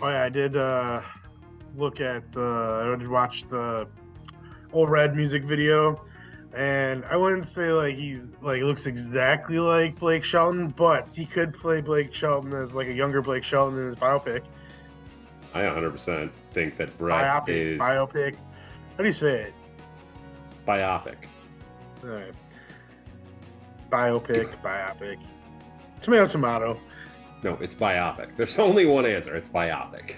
Oh yeah, I did I did watch the Old Red music video, and I wouldn't say like he like looks exactly like Blake Shelton, but he could play Blake Shelton as like a younger Blake Shelton in his biopic. I 100% think that Brett is Biopic. How do you say it? biopic. All right. Biopic. Tomato, tomato. No, it's biopic. There's only one answer. It's biopic.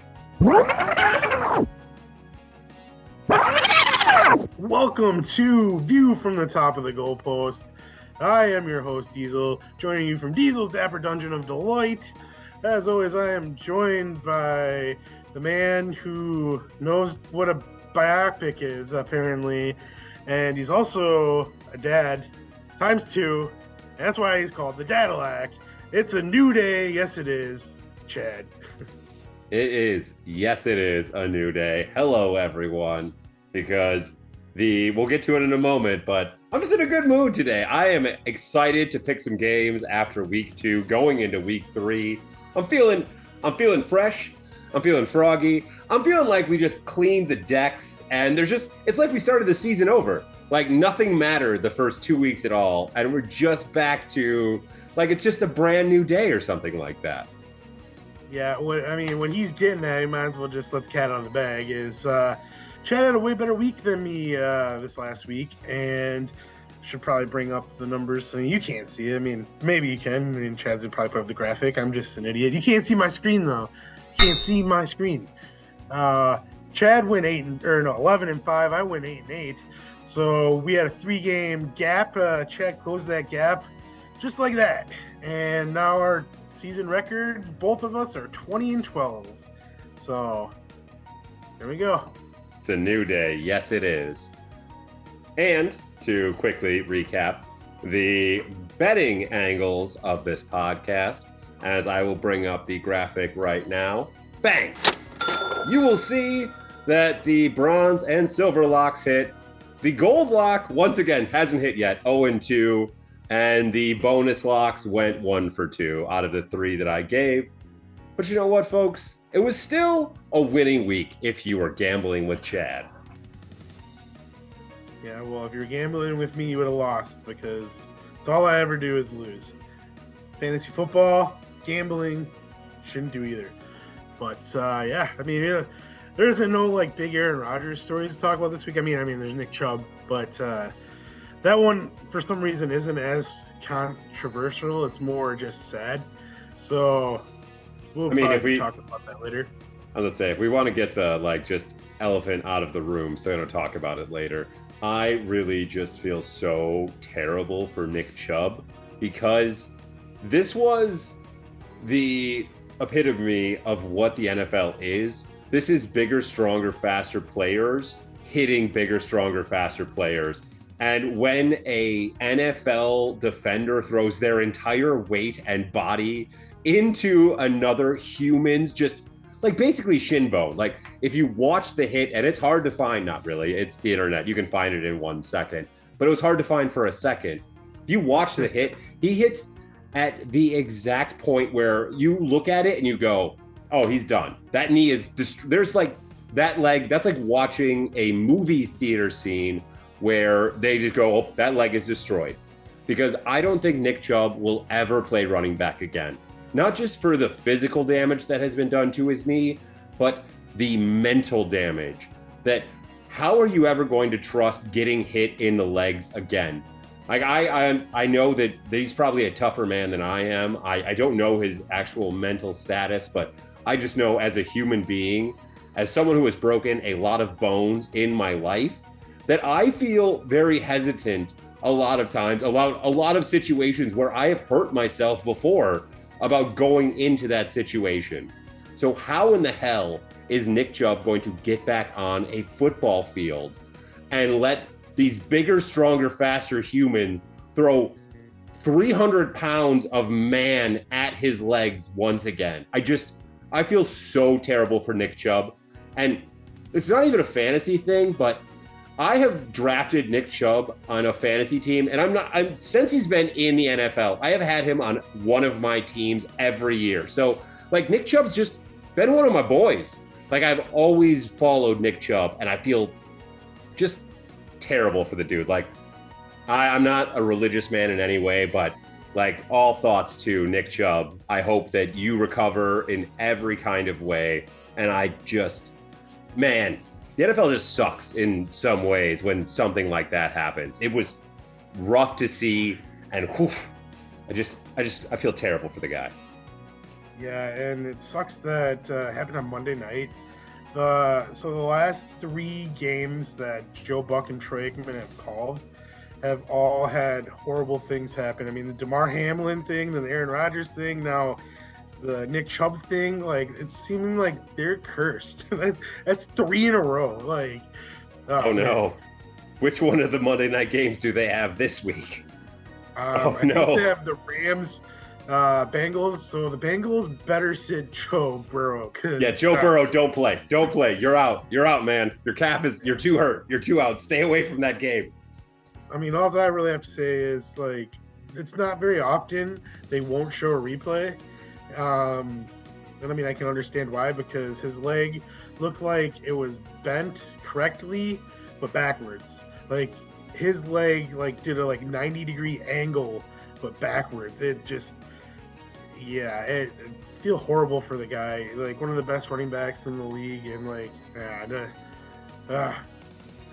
Welcome to View from the Top of the Goalpost. I am your host, Diesel, joining you from Diesel's Dapper Dungeon of Delight. As always, I am joined by the man who knows what a biopic is, apparently, and he's also a dad, times two. That's why he's called the Dadillac. It's a new day. Yes, it is. Chad. It is. Yes, it is a new day. Hello, everyone. Because we'll get to it in a moment, but I'm just in a good mood today. I am excited to pick some games after week 2, going into week 3. I'm feeling fresh. I'm feeling froggy. I'm feeling like we just cleaned the decks, and it's like we started the season over. Like nothing mattered the first 2 weeks at all, and we're just back to like it's just a brand new day or something like that. Yeah, when he's getting at, he might as well just let the cat out of the bag. Chad had a way better week than me this last week, and should probably bring up the numbers. I mean, you can't see it. I mean, maybe you can. I mean, Chad's would probably put up the graphic. I'm just an idiot. You can't see my screen, though. You can't see my screen. Chad went 11-5. I went 8-8. So we had a 3-game gap. Chad closed that gap just like that. And now our season record, both of us are 20-12. So there we go. It's a new day. Yes, it is. And to quickly recap the betting angles of this podcast, as I will bring up the graphic right now. Bang! You will see that the bronze and silver locks hit. The gold lock, once again, hasn't hit yet, 0-2. And the bonus locks went 1 for 2 out of the 3 that I gave. But you know what, folks? It was still a winning week if you were gambling with Chad. Yeah, well, if you're gambling with me, you would have lost because it's all I ever do is lose. Fantasy football, gambling, shouldn't do either. But yeah, I mean, there isn't no like big Aaron Rodgers stories to talk about this week. I mean, there's Nick Chubb, but that one for some reason isn't as controversial. It's more just sad. So we'll probably talk about that later. I was gonna say, if we want to get the just elephant out of the room, so we're gonna talk about it later. I really just feel so terrible for Nick Chubb because this was the epitome of what the NFL is. This is bigger, stronger, faster players hitting bigger, stronger, faster players. And when a NFL defender throws their entire weight and body into another human's just basically shin bone. Like if you watch the hit, and it's hard to find, not really, it's the internet. You can find it in 1 second, but it was hard to find for a second. If you watch the hit, he hits at the exact point where you look at it and you go, oh, he's done. That knee is, there's that leg, that's like watching a movie theater scene where they just go, oh, that leg is destroyed. Because I don't think Nick Chubb will ever play running back again. Not just for the physical damage that has been done to his knee, but the mental damage. That how are you ever going to trust getting hit in the legs again? Like I know that he's probably a tougher man than I am. I don't know his actual mental status, but I just know as a human being, as someone who has broken a lot of bones in my life, that I feel very hesitant a lot of times about a lot of situations where I have hurt myself before about going into that situation. So how in the hell is Nick Chubb going to get back on a football field and let these bigger, stronger, faster humans throw 300 pounds of man at his legs once again? I feel so terrible for Nick Chubb. And it's not even a fantasy thing, but I have drafted Nick Chubb on a fantasy team, and since he's been in the NFL, I have had him on one of my teams every year. So Nick Chubb's just been one of my boys. Like, I've always followed Nick Chubb, and I feel just terrible for the dude. Like, I'm not a religious man in any way, but like, all thoughts to Nick Chubb. I hope that you recover in every kind of way. And I just, man, the NFL just sucks in some ways when something like that happens. It was rough to see, and whew, I feel terrible for the guy. Yeah, and it sucks that happened on Monday night. So the last 3 games that Joe Buck and Troy Aikman have called have all had horrible things happen. I mean, the Damar Hamlin thing, then the Aaron Rodgers thing, now the Nick Chubb thing. Like, it's seeming like they're cursed. That's 3 in a row. Like, oh no, which one of the Monday night games do they have this week? I think they have the Rams, Bengals. So the Bengals better sit Joe Burrow. Yeah, Joe Burrow, don't play. You're out. You're out, man. You're too hurt. You're too out. Stay away from that game. I mean, all I really have to say is, like, it's not very often they won't show a replay. And I mean, I can understand why, because his leg looked like it was bent correctly, but backwards. Like, his leg, like, did a, 90-degree angle, but backwards. It just, yeah, I feel horrible for the guy. Like, one of the best running backs in the league, and, like,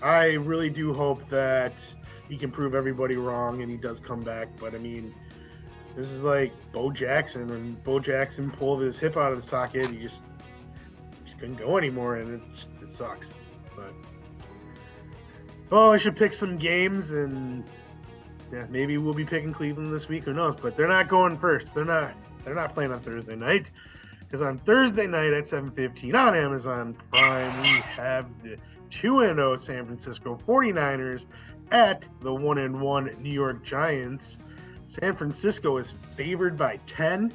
I really do hope that he can prove everybody wrong and he does come back. But I mean, this is like Bo Jackson. When Bo Jackson pulled his hip out of the socket, he just couldn't go anymore, and it sucks. But I should pick some games, and yeah, maybe we'll be picking Cleveland this week. Who knows? But they're not going first. They're not playing on Thursday night, because on Thursday night at 7:15 on Amazon Prime, we have the 2-0 San Francisco 49ers at the 1-1 New York Giants. San Francisco is favored by 10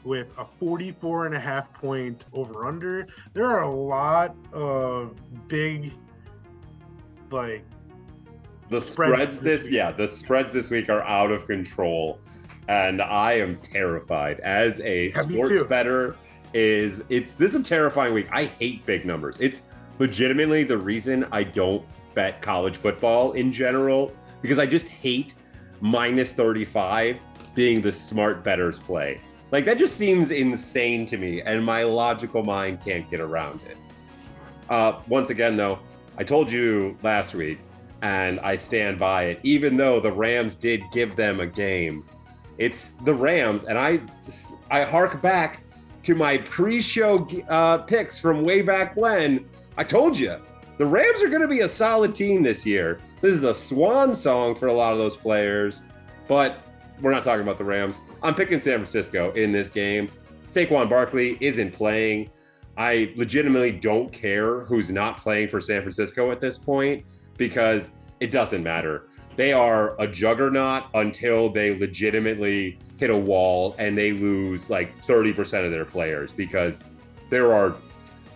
with a 44.5 point over-under. There are a lot of big, like, the spreads this week are out of control, and I am terrified as a sports bettor. This is a terrifying week. I hate big numbers. It's legitimately the reason I don't bet college football in general, because I just hate minus 35 being the smart bettor's play. Like, that just seems insane to me, and my logical mind can't get around it. Once again, though, I told you last week, and I stand by it, even though the Rams did give them a game. It's the Rams, and I hark back to my pre-show picks from way back when. I told you, the Rams are going to be a solid team this year. This is a swan song for a lot of those players, but we're not talking about the Rams. I'm picking San Francisco in this game. Saquon Barkley isn't playing. I legitimately don't care who's not playing for San Francisco at this point, because it doesn't matter. They are a juggernaut until they legitimately hit a wall and they lose like 30% of their players, because there are,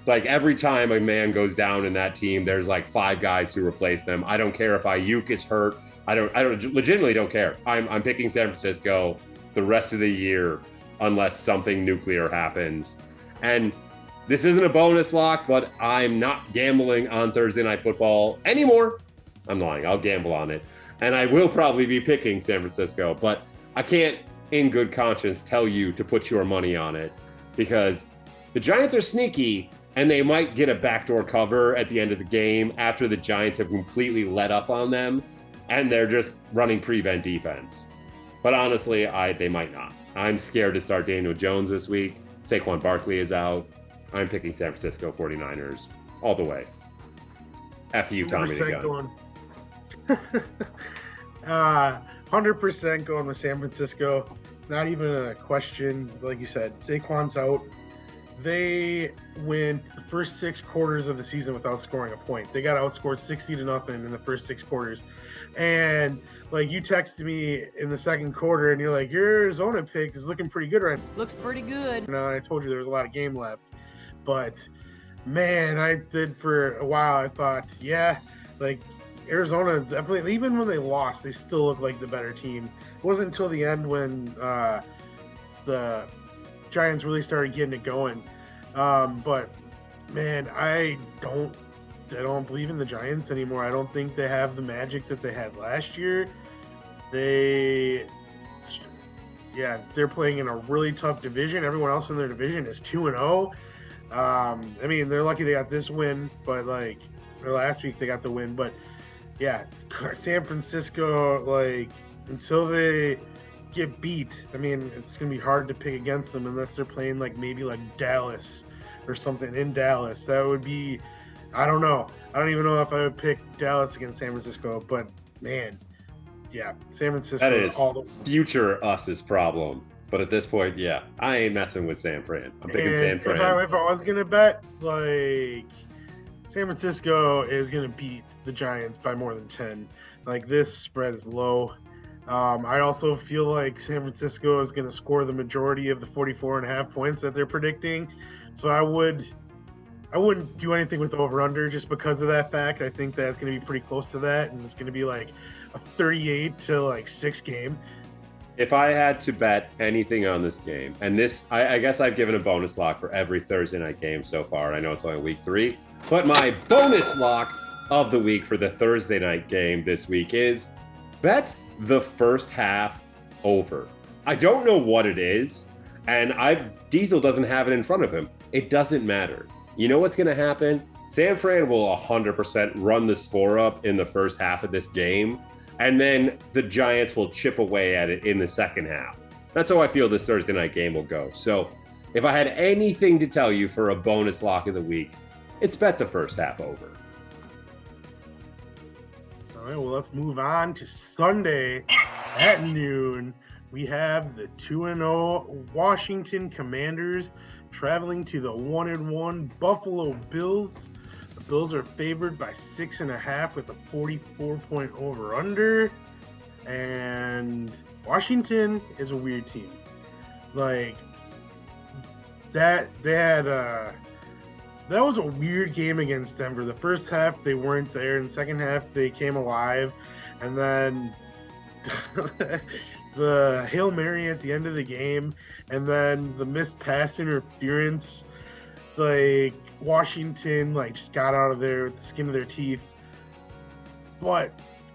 like, every time a man goes down in that team, there's like 5 guys who replace them. I don't care if Ayuk is hurt. I legitimately don't care. I'm picking San Francisco the rest of the year unless something nuclear happens. And this isn't a bonus lock, but I'm not gambling on Thursday Night Football anymore. I'm lying. I'll gamble on it. And I will probably be picking San Francisco, but I can't in good conscience tell you to put your money on it, because the Giants are sneaky, and they might get a backdoor cover at the end of the game after the Giants have completely let up on them, and they're just running prevent defense. But honestly, they might not. I'm scared to start Daniel Jones this week. Saquon Barkley is out. I'm picking San Francisco 49ers all the way. F you, Tommy the Gun. 100% going with San Francisco. Not even a question. Like you said, Saquon's out. They went the first 6 quarters of the season without scoring a point. They got outscored 60-0 in the first 6 quarters. And like, you texted me in the second quarter and you're like, your Arizona pick is looking pretty good right now. Looks pretty good. And I told you there was a lot of game left. But man, I did for a while. I thought, yeah, like, Arizona definitely, even when they lost, they still look like the better team. It wasn't until the end when the Giants really started getting it going But man, I don't believe in the Giants anymore. I don't think they have the magic that they had last year. They, yeah, they're playing in a really tough division. Everyone else in their division is 2-0. I mean, they're lucky they got this win, but like, or last week they got the win. But yeah, San Francisco, like, until they get beat, I mean, it's gonna be hard to pick against them unless they're playing like maybe like Dallas or something in Dallas. That would be, I don't know. I don't even know if I would pick Dallas against San Francisco, but man, yeah, San Francisco. That is future us's problem. But at this point, yeah, I ain't messing with San Fran. I'm picking San Fran. If I was gonna bet, like, San Francisco is gonna beat the Giants by more than 10. Like, this spread is low. I also feel like San Francisco is going to score the majority of the 44.5 points that they're predicting. So I wouldn't do anything with over-under just because of that fact. I think that's going to be pretty close to that, and it's going to be like a 38-6 game. If I had to bet anything on this game, and this, I guess I've given a bonus lock for every Thursday night game so far. I know it's only week 3, but my bonus lock of the week for the Thursday night game this week is bet the first half over. I don't know what it is, and Diesel doesn't have it in front of him. It doesn't matter. You know what's going to happen? San Fran will 100% run the score up in the first half of this game, and then the Giants will chip away at it in the second half. That's how I feel this Thursday night game will go. So if I had anything to tell you for a bonus lock of the week, it's bet the first half over. All right, well, let's move on to Sunday at noon. We have the 2-0 Washington Commanders traveling to the 1-1 Buffalo Bills. The Bills are favored by 6.5 with a 44-point over-under. And Washington is a weird team. Like, that was a weird game against Denver. The first half, they weren't there. In the second half, they came alive. And then the Hail Mary at the end of the game, and then the missed pass interference, like, Washington, like, just got out of there with the skin of their teeth. But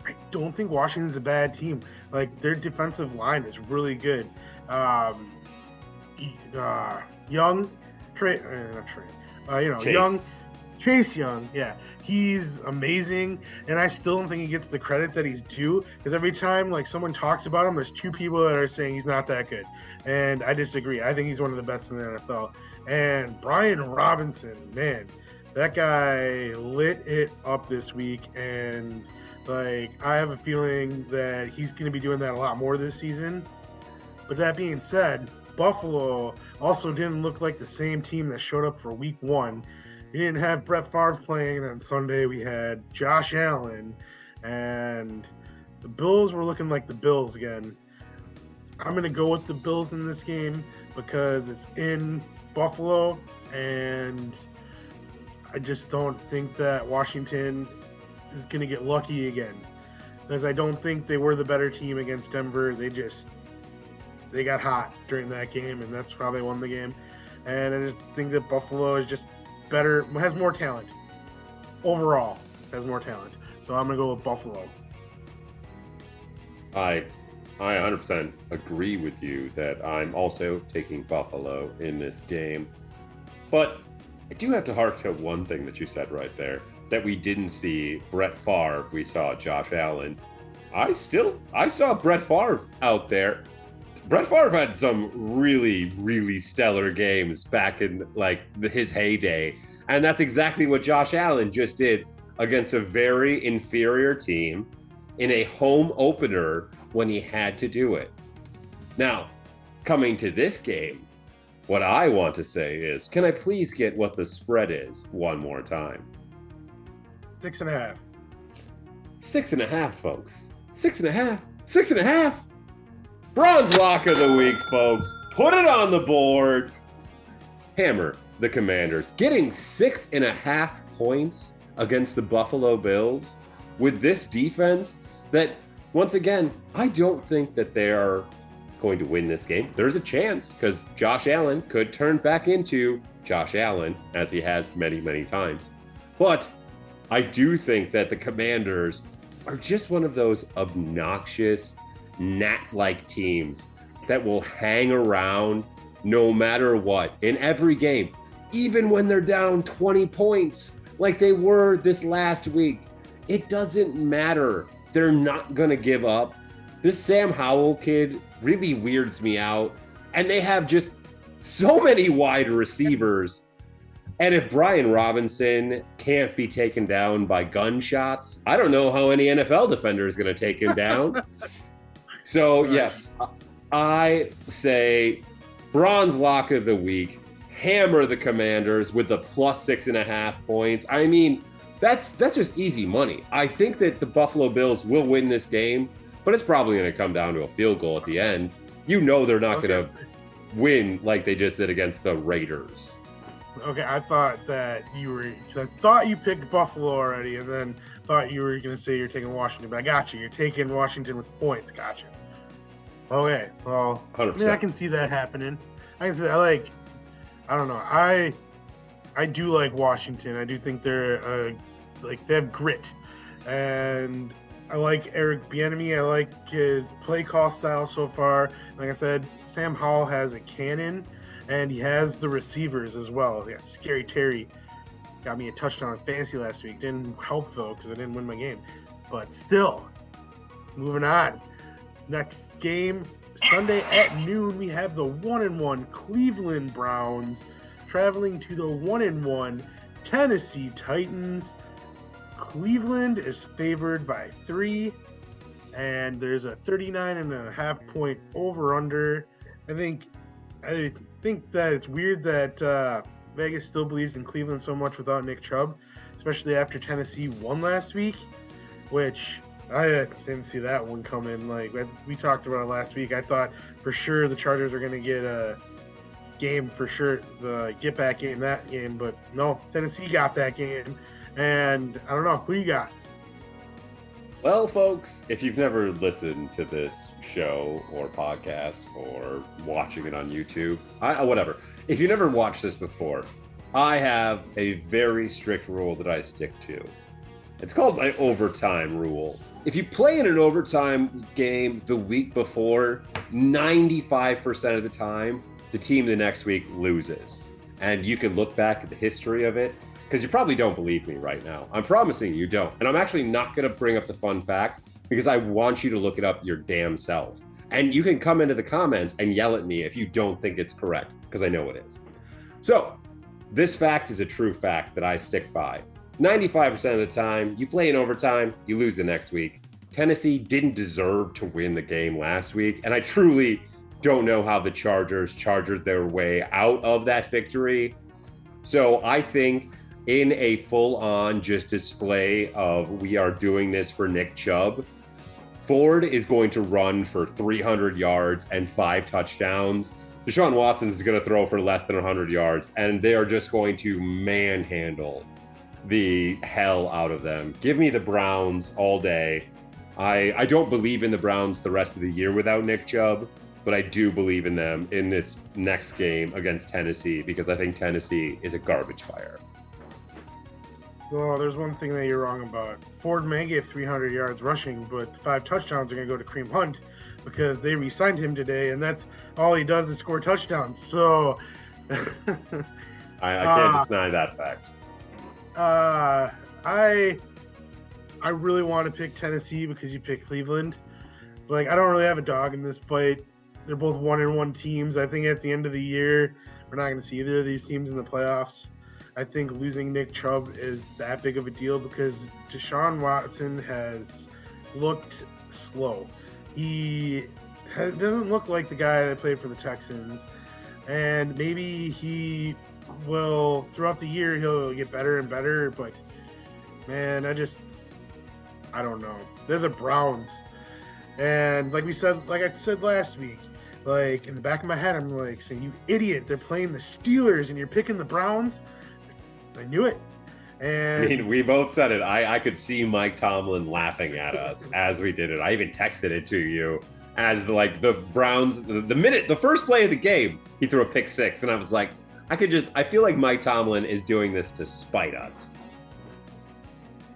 I don't think Washington's a bad team. Like, their defensive line is really good. Chase Young, yeah, he's amazing, and I still don't think he gets the credit that he's due, because every time like someone talks about him, there's 2 people that are saying he's not that good, and I disagree. I think he's one of the best in the NFL. And Brian Robinson, man, that guy lit it up this week, and like, I have a feeling that he's going to be doing that a lot more this season. But that being said, Buffalo also didn't look like the same team that showed up for week 1. We didn't have Brett Favre playing, and on Sunday we had Josh Allen, and the Bills were looking like the Bills again. I'm going to go with the Bills in this game because it's in Buffalo, and I just don't think that Washington is going to get lucky again, because I don't think they were the better team against Denver. They got hot during that game, and that's how they won the game. And I just think that Buffalo is just better, has more talent. Overall, has more talent. So I'm going to go with Buffalo. I 100% agree with you that I'm also taking Buffalo in this game. But I do have to hark to one thing that you said right there, that we didn't see Brett Favre, we saw Josh Allen. I saw Brett Favre out there. Brett Favre had some really, really stellar games back in like his heyday. And that's exactly what Josh Allen just did against a very inferior team in a home opener when he had to do it. Now, coming to this game, what I want to say is, can I please get what the spread is one more time? 6.5. 6.5, folks. 6.5. 6.5. Bronze lock of the week, folks. Put it on the board. Hammer the Commanders, getting 6.5 points against the Buffalo Bills with this defense that, once again, I don't think that they are going to win this game. There's a chance because Josh Allen could turn back into Josh Allen, as he has many, many times. But I do think that the Commanders are just one of those obnoxious, gnat-like teams that will hang around no matter what in every game, even when they're down 20 points like they were this last week. It doesn't matter. They're not going to give up. This Sam Howell kid really weirds me out. And they have just so many wide receivers. And if Brian Robinson can't be taken down by gunshots, I don't know how any NFL defender is going to take him down. So, yes, I say bronze lock of the week, hammer the Commanders with the plus 6.5 points. I mean, that's just easy money. I think that the Buffalo Bills will win this game, but it's probably going to come down to a field goal at the end. You know they're not going to win like they just did against the Raiders. Okay, I thought that I thought you picked Buffalo already, and then thought you were going to say you're taking Washington, but I got you. You're taking Washington with points. Gotcha. Okay, well, 100%. I mean, I can see that happening. I can see that. I don't know. I do like Washington. I do think they're they have grit, and I like Eric Bieniemy. I like his play call style so far. Like I said, Sam Howell has a cannon, and he has the receivers as well. Yeah, Scary Terry got me a touchdown in fantasy last week. Didn't help though because I didn't win my game. But still, moving on. Next game, Sunday at noon, we have the 1-1 Cleveland Browns traveling to the 1-1 Tennessee Titans. Cleveland is favored by 3, and there's a 39.5 point over/under. I think that it's weird that Vegas still believes in Cleveland so much without Nick Chubb, especially after Tennessee won last week, which I didn't see that one coming. Like we talked about it last week, I thought for sure the Chargers are going to get a game for sure, the get back game that game, but no, Tennessee got that game, and I don't know who you got. Well, folks, if you've never listened to this show or podcast or watching it on YouTube, whatever, if you never watched this before, I have a very strict rule that I stick to. It's called my overtime rule. If you play in an overtime game the week before, 95% of the time, the team the next week loses. And you can look back at the history of it, because you probably don't believe me right now. I'm promising you don't. And I'm actually not going to bring up the fun fact because I want you to look it up your damn self. And you can come into the comments and yell at me if you don't think it's correct, because I know it is. So this fact is a true fact that I stick by. 95% of the time, you play in overtime, you lose the next week. Tennessee didn't deserve to win the game last week, and I truly don't know how the Chargers chargered their way out of that victory. So I think in a full-on just display of we are doing this for Nick Chubb, Ford is going to run for 300 yards and 5 touchdowns. Deshaun Watson is going to throw for less than 100 yards, and they are just going to manhandle the hell out of them. Give me the Browns all day. I don't believe in the Browns the rest of the year without Nick Chubb, but I do believe in them in this next game against Tennessee because I think Tennessee is a garbage fire. Well, there's one thing that you're wrong about. Ford may get 300 yards rushing, but the 5 touchdowns are going to go to Kareem Hunt because they re-signed him today, and that's all he does is score touchdowns. So I can't deny that fact. I really want to pick Tennessee because you picked Cleveland. Like, I don't really have a dog in this fight. They're both 1-1 teams. I think at the end of the year, we're not going to see either of these teams in the playoffs. I think losing Nick Chubb is that big of a deal because Deshaun Watson has looked slow. He doesn't look like the guy that played for the Texans. And maybe he will, throughout the year, he'll get better and better. But, man, I don't know. They're the Browns. And like I said last week, like in the back of my head, I'm like saying, you idiot, they're playing the Steelers and you're picking the Browns. I knew it. And I mean, we both said it. I could see Mike Tomlin laughing at us as we did it. I even texted it to you as the Browns, the first play of the game, he threw a pick 6. And I was like, I feel like Mike Tomlin is doing this to spite us.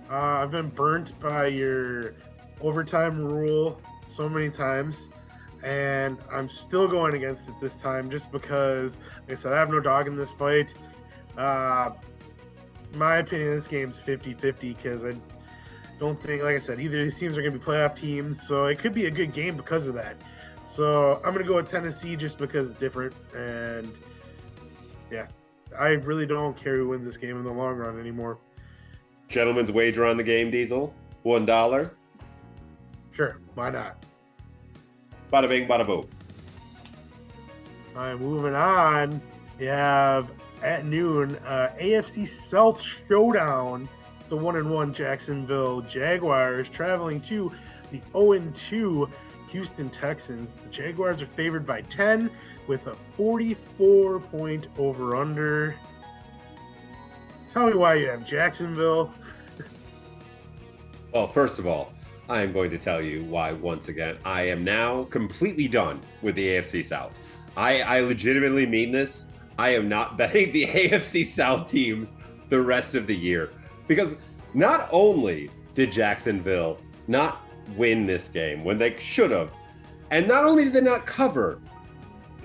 I've been burnt by your overtime rule so many times, and I'm still going against it this time just because, like I said, I have no dog in this fight. My opinion, this game's 50-50 because I don't think, like I said, either of these teams are going to be playoff teams, so it could be a good game because of that. So I'm going to go with Tennessee just because it's different, and yeah, I really don't care who wins this game in the long run anymore. Gentlemen's wager on the game, Diesel? $1. Sure, why not? Bada bing, bada boom. All right, moving on. You have at noon, AFC South showdown. The 1-1 Jacksonville Jaguars traveling to the 0-2 Houston Texans. The Jaguars are favored by 10 with a 44-point over-under. Tell me why you have Jacksonville. Well, first of all, I am going to tell you why, once again, I am now completely done with the AFC South. I legitimately mean this. I am not betting the AFC South teams the rest of the year. Because not only did Jacksonville not win this game when they should have, and not only did they not cover,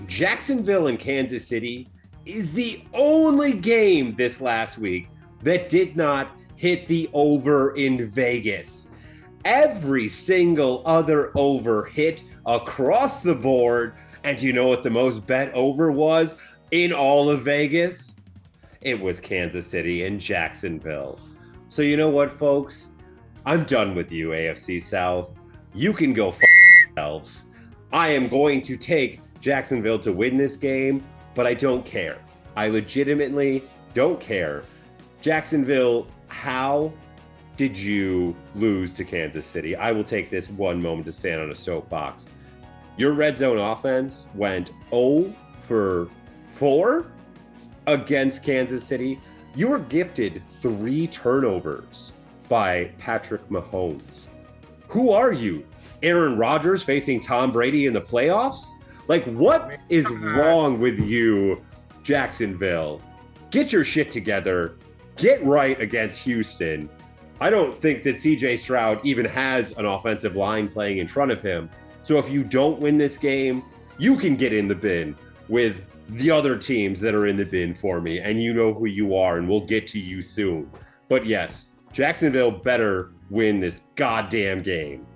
Jacksonville and Kansas City is the only game this last week that did not hit the over in Vegas. Every single other over hit across the board. And you know what the most bet over was in all of Vegas? It was Kansas City and Jacksonville. So you know what, folks? I'm done with you, AFC South. You can go f yourselves. I am going to take Jacksonville to win this game, but I don't care. I legitimately don't care. Jacksonville, how did you lose to Kansas City? I will take this one moment to stand on a soapbox. Your red zone offense went 0 for 4 against Kansas City. You were gifted 3 turnovers by Patrick Mahomes. Who are you? Aaron Rodgers facing Tom Brady in the playoffs? Like, what is wrong with you, Jacksonville? Get your shit together. Get right against Houston. I don't think that CJ Stroud even has an offensive line playing in front of him. So if you don't win this game, you can get in the bin with the other teams that are in the bin for me, and you know who you are, and we'll get to you soon. But yes, Jacksonville better win this goddamn game.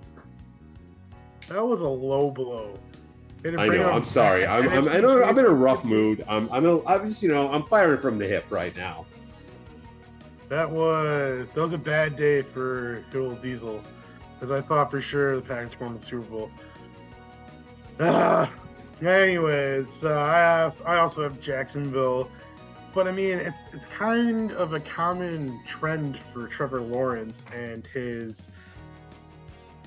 That was a low blow. I know. I'm sorry. I'm in a rough mood. I'm firing from the hip right now. That was a bad day for good old Diesel, because I thought for sure the Packers won the Super Bowl. Anyways, I also have Jacksonville, but I mean it's kind of a common trend for Trevor Lawrence and his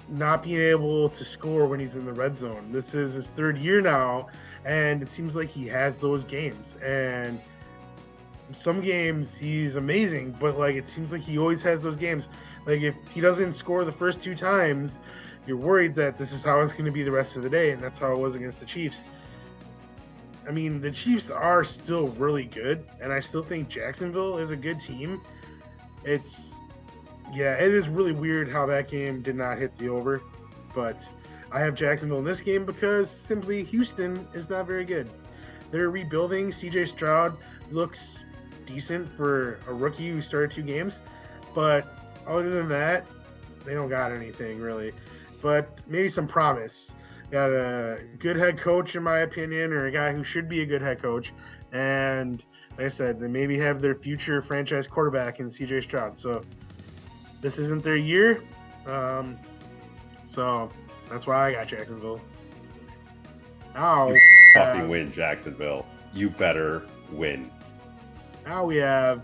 not being able to score when he's in the red zone. This is his 3rd year now, and it seems like he has those games. And some games he's amazing, but like it seems like he always has those games. Like if he doesn't score the first 2 times, you're worried that this is how it's going to be the rest of the day, and that's how it was against the Chiefs. I mean, the Chiefs are still really good, and I still think Jacksonville is a good team. It is really weird how that game did not hit the over, but I have Jacksonville in this game because simply Houston is not very good. They're rebuilding. CJ Stroud looks decent for a rookie who started 2 games, but other than that, they don't got anything really. But maybe some promise. Got a good head coach, in my opinion, or a guy who should be a good head coach. And like I said, they maybe have their future franchise quarterback in CJ Stroud. So this isn't their year. So that's why I got Jacksonville. Now, you fucking win, Jacksonville. You better win. Now we have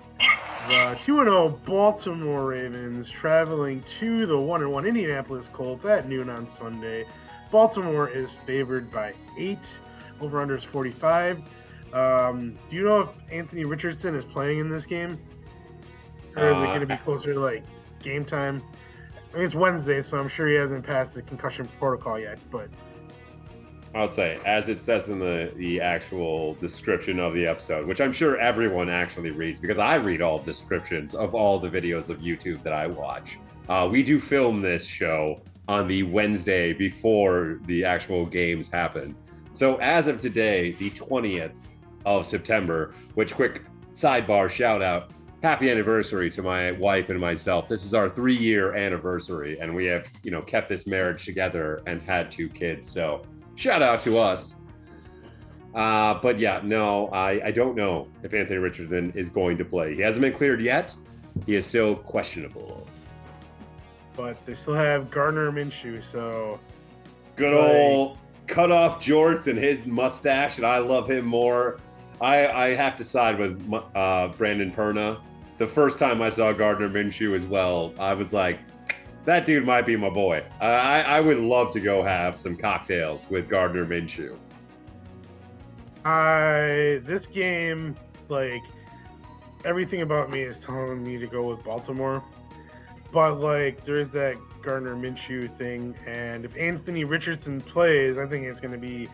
the 2-0 Baltimore Ravens traveling to the 1-1 Indianapolis Colts at noon on Sunday. Baltimore is favored by 8. Over-under is 45. Do you know if Anthony Richardson is playing in this game? Or is it going to be closer to like game time? I mean, it's Wednesday, so I'm sure he hasn't passed the concussion protocol yet. But I would say, as it says in the actual description of the episode, which I'm sure everyone actually reads because I read all descriptions of all the videos of YouTube that I watch. We do film this show on the Wednesday before the actual games happen. So as of today, the 20th of September, which quick sidebar shout out, happy anniversary to my wife and myself. This is our 3-year anniversary, and we have, kept this marriage together and had 2 kids. So shout out to us. But yeah, no, I don't know if Anthony Richardson is going to play. He hasn't been cleared yet. He is still questionable. But they still have Gardner Minshew, so good old cut off jorts and his mustache, and I love him more. I have to side with Brandon Perna. The first time I saw Gardner Minshew as well, I was like, that dude might be my boy. I would love to go have some cocktails with Gardner Minshew. This game, like, everything about me is telling me to go with Baltimore. But, like, there's that Gardner Minshew thing. And if Anthony Richardson plays, I think it's going to be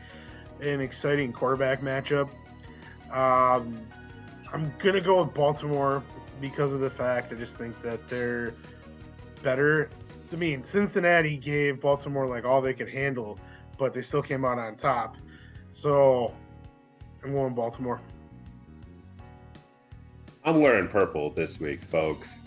an exciting quarterback matchup. I'm going to go with Baltimore because of the fact I just think that they're better. I mean, Cincinnati gave Baltimore, like, all they could handle, but they still came out on top. So I'm going Baltimore. I'm wearing purple this week, folks.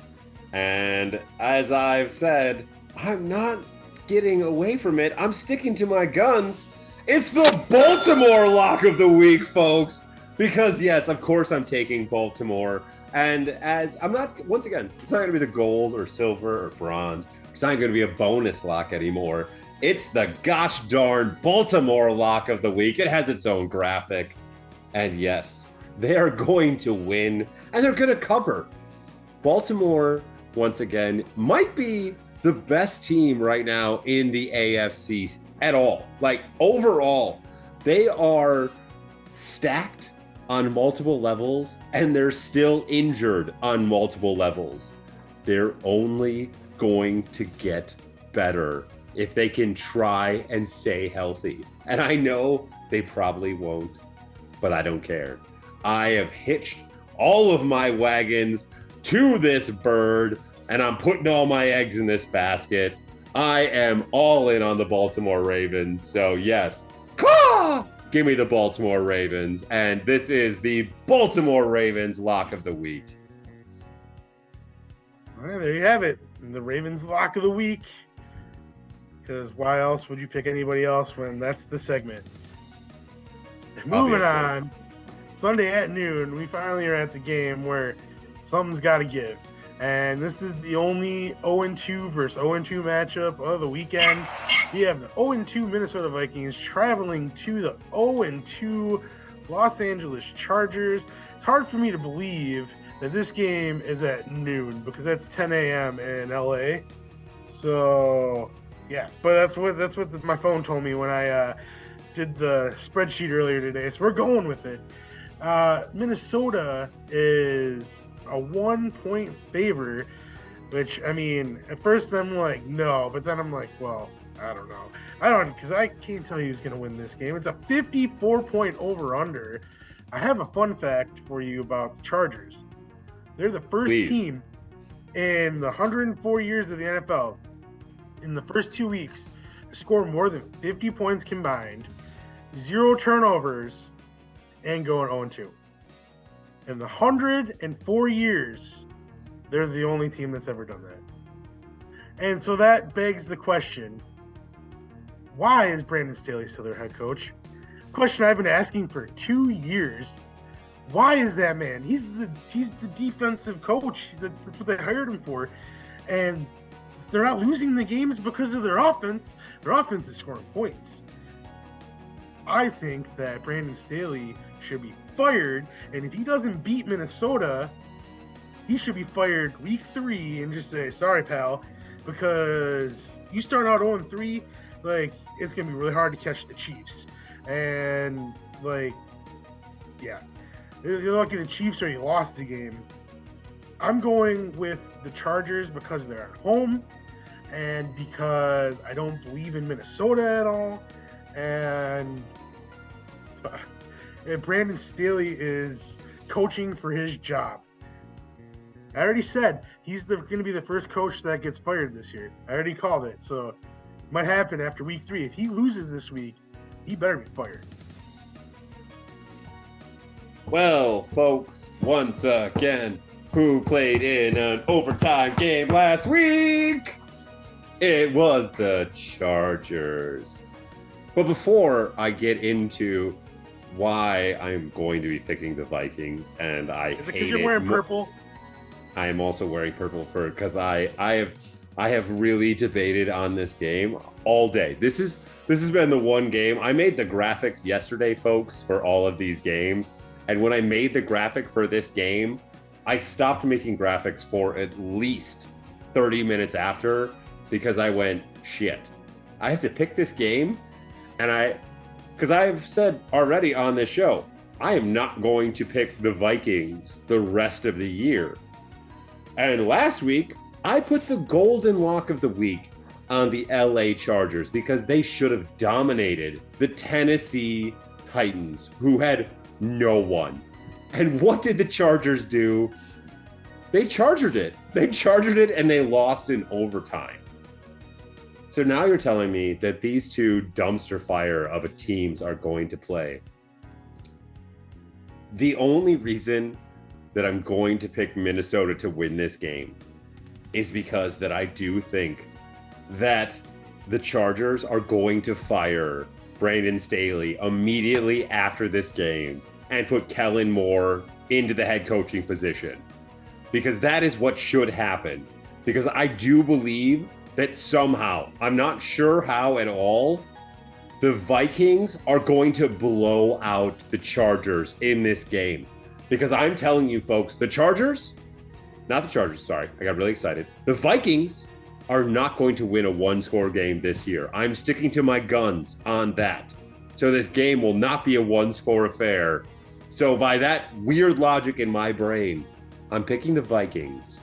And as I've said, I'm not getting away from it. I'm sticking to my guns. It's the Baltimore lock of the week, folks. Because, yes, of course I'm taking Baltimore. And as I'm not, once again, it's not going to be the gold or silver or bronze. It's not going to be a bonus lock anymore. It's the gosh darn Baltimore lock of the week. It has its own graphic. And yes, they are going to win and they're going to cover. Baltimore, once again, might be the best team right now in the AFC at all. Like, overall, they are stacked on multiple levels and they're still injured on multiple levels. They're only going to get better if they can try and stay healthy. And I know they probably won't, but I don't care. I have hitched all of my wagons to this bird, and I'm putting all my eggs in this basket. I am all in on the Baltimore Ravens. So yes, caw! Give me the Baltimore Ravens. And this is the Baltimore Ravens lock of the week. Well, there you have it. The Ravens lock of the week. Because why else would you pick anybody else when that's the segment? Moving on. Sunday at noon, we finally are at the game where something's got to give. And this is the only 0-2 versus 0-2 matchup of the weekend. We have the 0-2 Minnesota Vikings traveling to the 0-2 Los Angeles Chargers. It's hard for me to believe that this game is at noon because that's 10 a.m. in LA. So, yeah, but that's what my phone told me when I did the spreadsheet earlier today. So we're going with it. Minnesota is a 1-point favor, which, I mean, at first I'm like, no, but then I'm like, well, I don't know. Because I can't tell you who's going to win this game. It's a 54-point over-under. I have a fun fact for you about the Chargers. They're the first team in the 104 years of the NFL, in the first 2 weeks, to score more than 50 points combined, 0 turnovers, and going 0-2. In the 104 years, they're the only team that's ever done that. And so that begs the question, why is Brandon Staley still their head coach? Question I've been asking for 2 years. Why is that man? He's the defensive coach. That's what they hired him for. And they're not losing the games because of their offense. Their offense is scoring points. I think that Brandon Staley should be fired, and if he doesn't beat Minnesota, he should be fired week 3 and just say, sorry, pal, because you start out 0-3, like, it's going to be really hard to catch the Chiefs. And, like, yeah, you're lucky the Chiefs already lost the game. I'm going with the Chargers because they're at home and because I don't believe in Minnesota at all. and, and Brandon Staley is coaching for his job. I already said he's going to be the first coach that gets fired this year. I already called it, so it might happen after week 3. If he loses this week, he better be fired. Well, folks, once again, who played in an overtime game last week? It was the Chargers. But before I get into why I'm going to be picking the Vikings, and I Is it hate because you're wearing purple? I am also wearing purple because I have really debated on this game all day. This has been the one game. I made the graphics yesterday, folks, for all of these games. And when I made the graphic for this game, I stopped making graphics for at least 30 minutes after because I went, shit, I have to pick this game. And because I've said already on this show, I am not going to pick the Vikings the rest of the year. And last week, I put the golden lock of the week on the LA Chargers because they should have dominated the Tennessee Titans, who had no one. And what did the Chargers do? They chargered it. They chargered it and they lost in overtime. So now you're telling me that these two dumpster fire of a teams are going to play. The only reason that I'm going to pick Minnesota to win this game is because that I do think that the Chargers are going to fire Brandon Staley immediately after this game and put Kellen Moore into the head coaching position. Because that is what should happen. Because I do believe that somehow, I'm not sure how at all, the Vikings are going to blow out the Chargers in this game. Because I'm telling you, folks, the Chargers, not the Chargers, sorry, I got really excited. The Vikings are not going to win a one-score game this year. I'm sticking to my guns on that. So this game will not be a one-score affair. So by that weird logic in my brain, I'm picking the Vikings,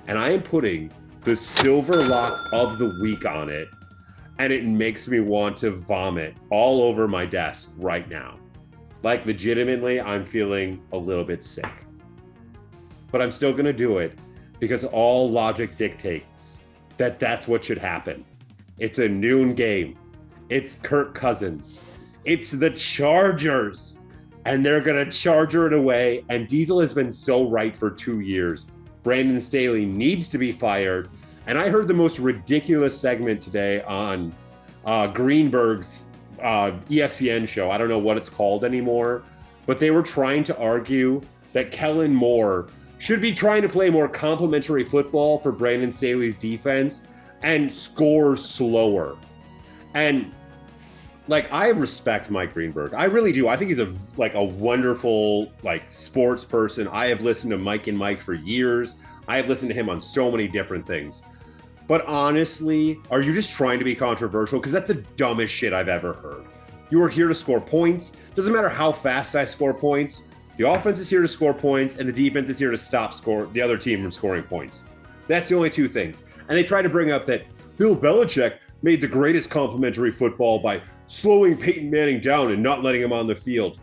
and I am putting the silver lock of the week on it, and it makes me want to vomit all over my desk right now. Like, legitimately, I'm feeling a little bit sick. But I'm still going to do it because all logic dictates that that's what should happen. It's a noon game. It's Kirk Cousins. It's the Chargers. And they're going to charger it away. And Diesel has been so right for 2 years. Brandon Staley needs to be fired. And I heard the most ridiculous segment today on Greenberg's ESPN show. I don't know what it's called anymore, but they were trying to argue that Kellen Moore should be trying to play more complimentary football for Brandon Staley's defense and score slower. And like, I respect Mike Greenberg. I really do. I think he's a wonderful sports person. I have listened to Mike and Mike for years. I have listened to him on so many different things. But honestly, are you just trying to be controversial? Because that's the dumbest shit I've ever heard. You are here to score points. Doesn't matter how fast I score points. The offense is here to score points, and the defense is here to stop the other team from scoring points. That's the only two things. And they try to bring up that Bill Belichick made the greatest complimentary football by slowing Peyton Manning down and not letting him on the field.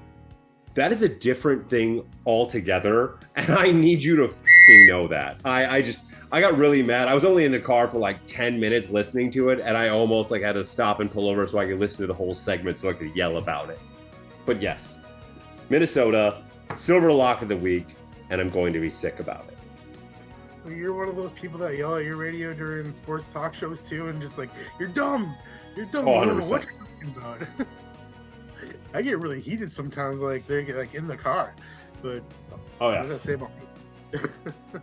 That is a different thing altogether, and I need you to f***ing know that. I got really mad. I was only in the car for 10 minutes listening to it, and I almost had to stop and pull over so I could listen to the whole segment so I could yell about it. But yes, Minnesota, silver lock of the week, and I'm going to be sick about it. You're one of those people that yell at your radio during sports talk shows too, and just you're dumb. You're dumb. Oh, I don't know 100%. what you're talking about. I get really heated sometimes, they get in the car. But oh what yeah. does that say about me?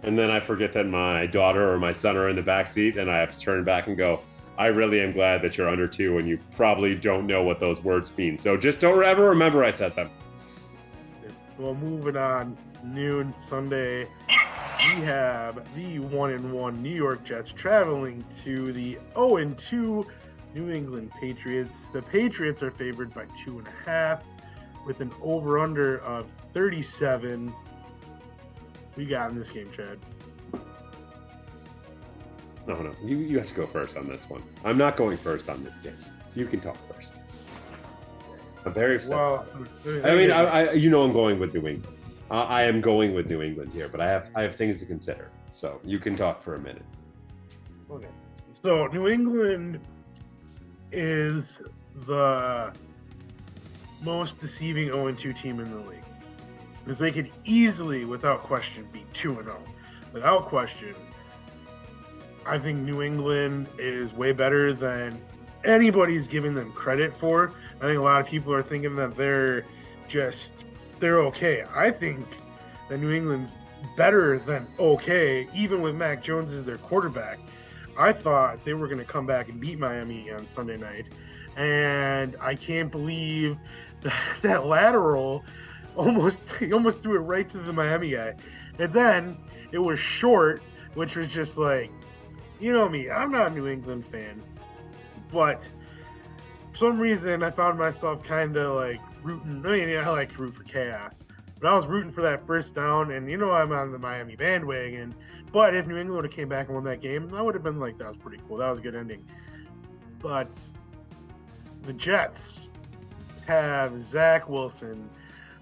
And then I forget that my daughter or my son are in the back seat, and I have to turn back and go, I really am glad that you're under 2 and you probably don't know what those words mean. So just don't ever remember I said them. Well, moving on, noon Sunday, we have the 1-1 New York Jets traveling to the 0-2 New England Patriots. The Patriots are favored by 2.5 with an over-under of 37. We got in this game, Chad. No, you have to go first on this one. I'm not going first on this game. You can talk first. I'm very upset. Well, I mean, I'm going with New England. I am going with New England here, but I have things to consider. So you can talk for a minute. Okay. So New England is the most deceiving 0-2 team in the league. Because they could easily, without question, be 2-0. Without question, I think New England is way better than anybody's giving them credit for. I think a lot of people are thinking that they're okay. I think that New England's better than okay, even with Mac Jones as their quarterback. I thought they were going to come back and beat Miami on Sunday night, and I can't believe that lateral he almost threw it right to the Miami guy. And then it was short, which was just like, you know me, I'm not a New England fan, but for some reason I found myself kind of like rooting. I mean, I like to root for chaos, but I was rooting for that first down, and I'm on the Miami bandwagon. But if New England would have came back and won that game, I would have been like, that was pretty cool. That was a good ending. But the Jets have Zach Wilson,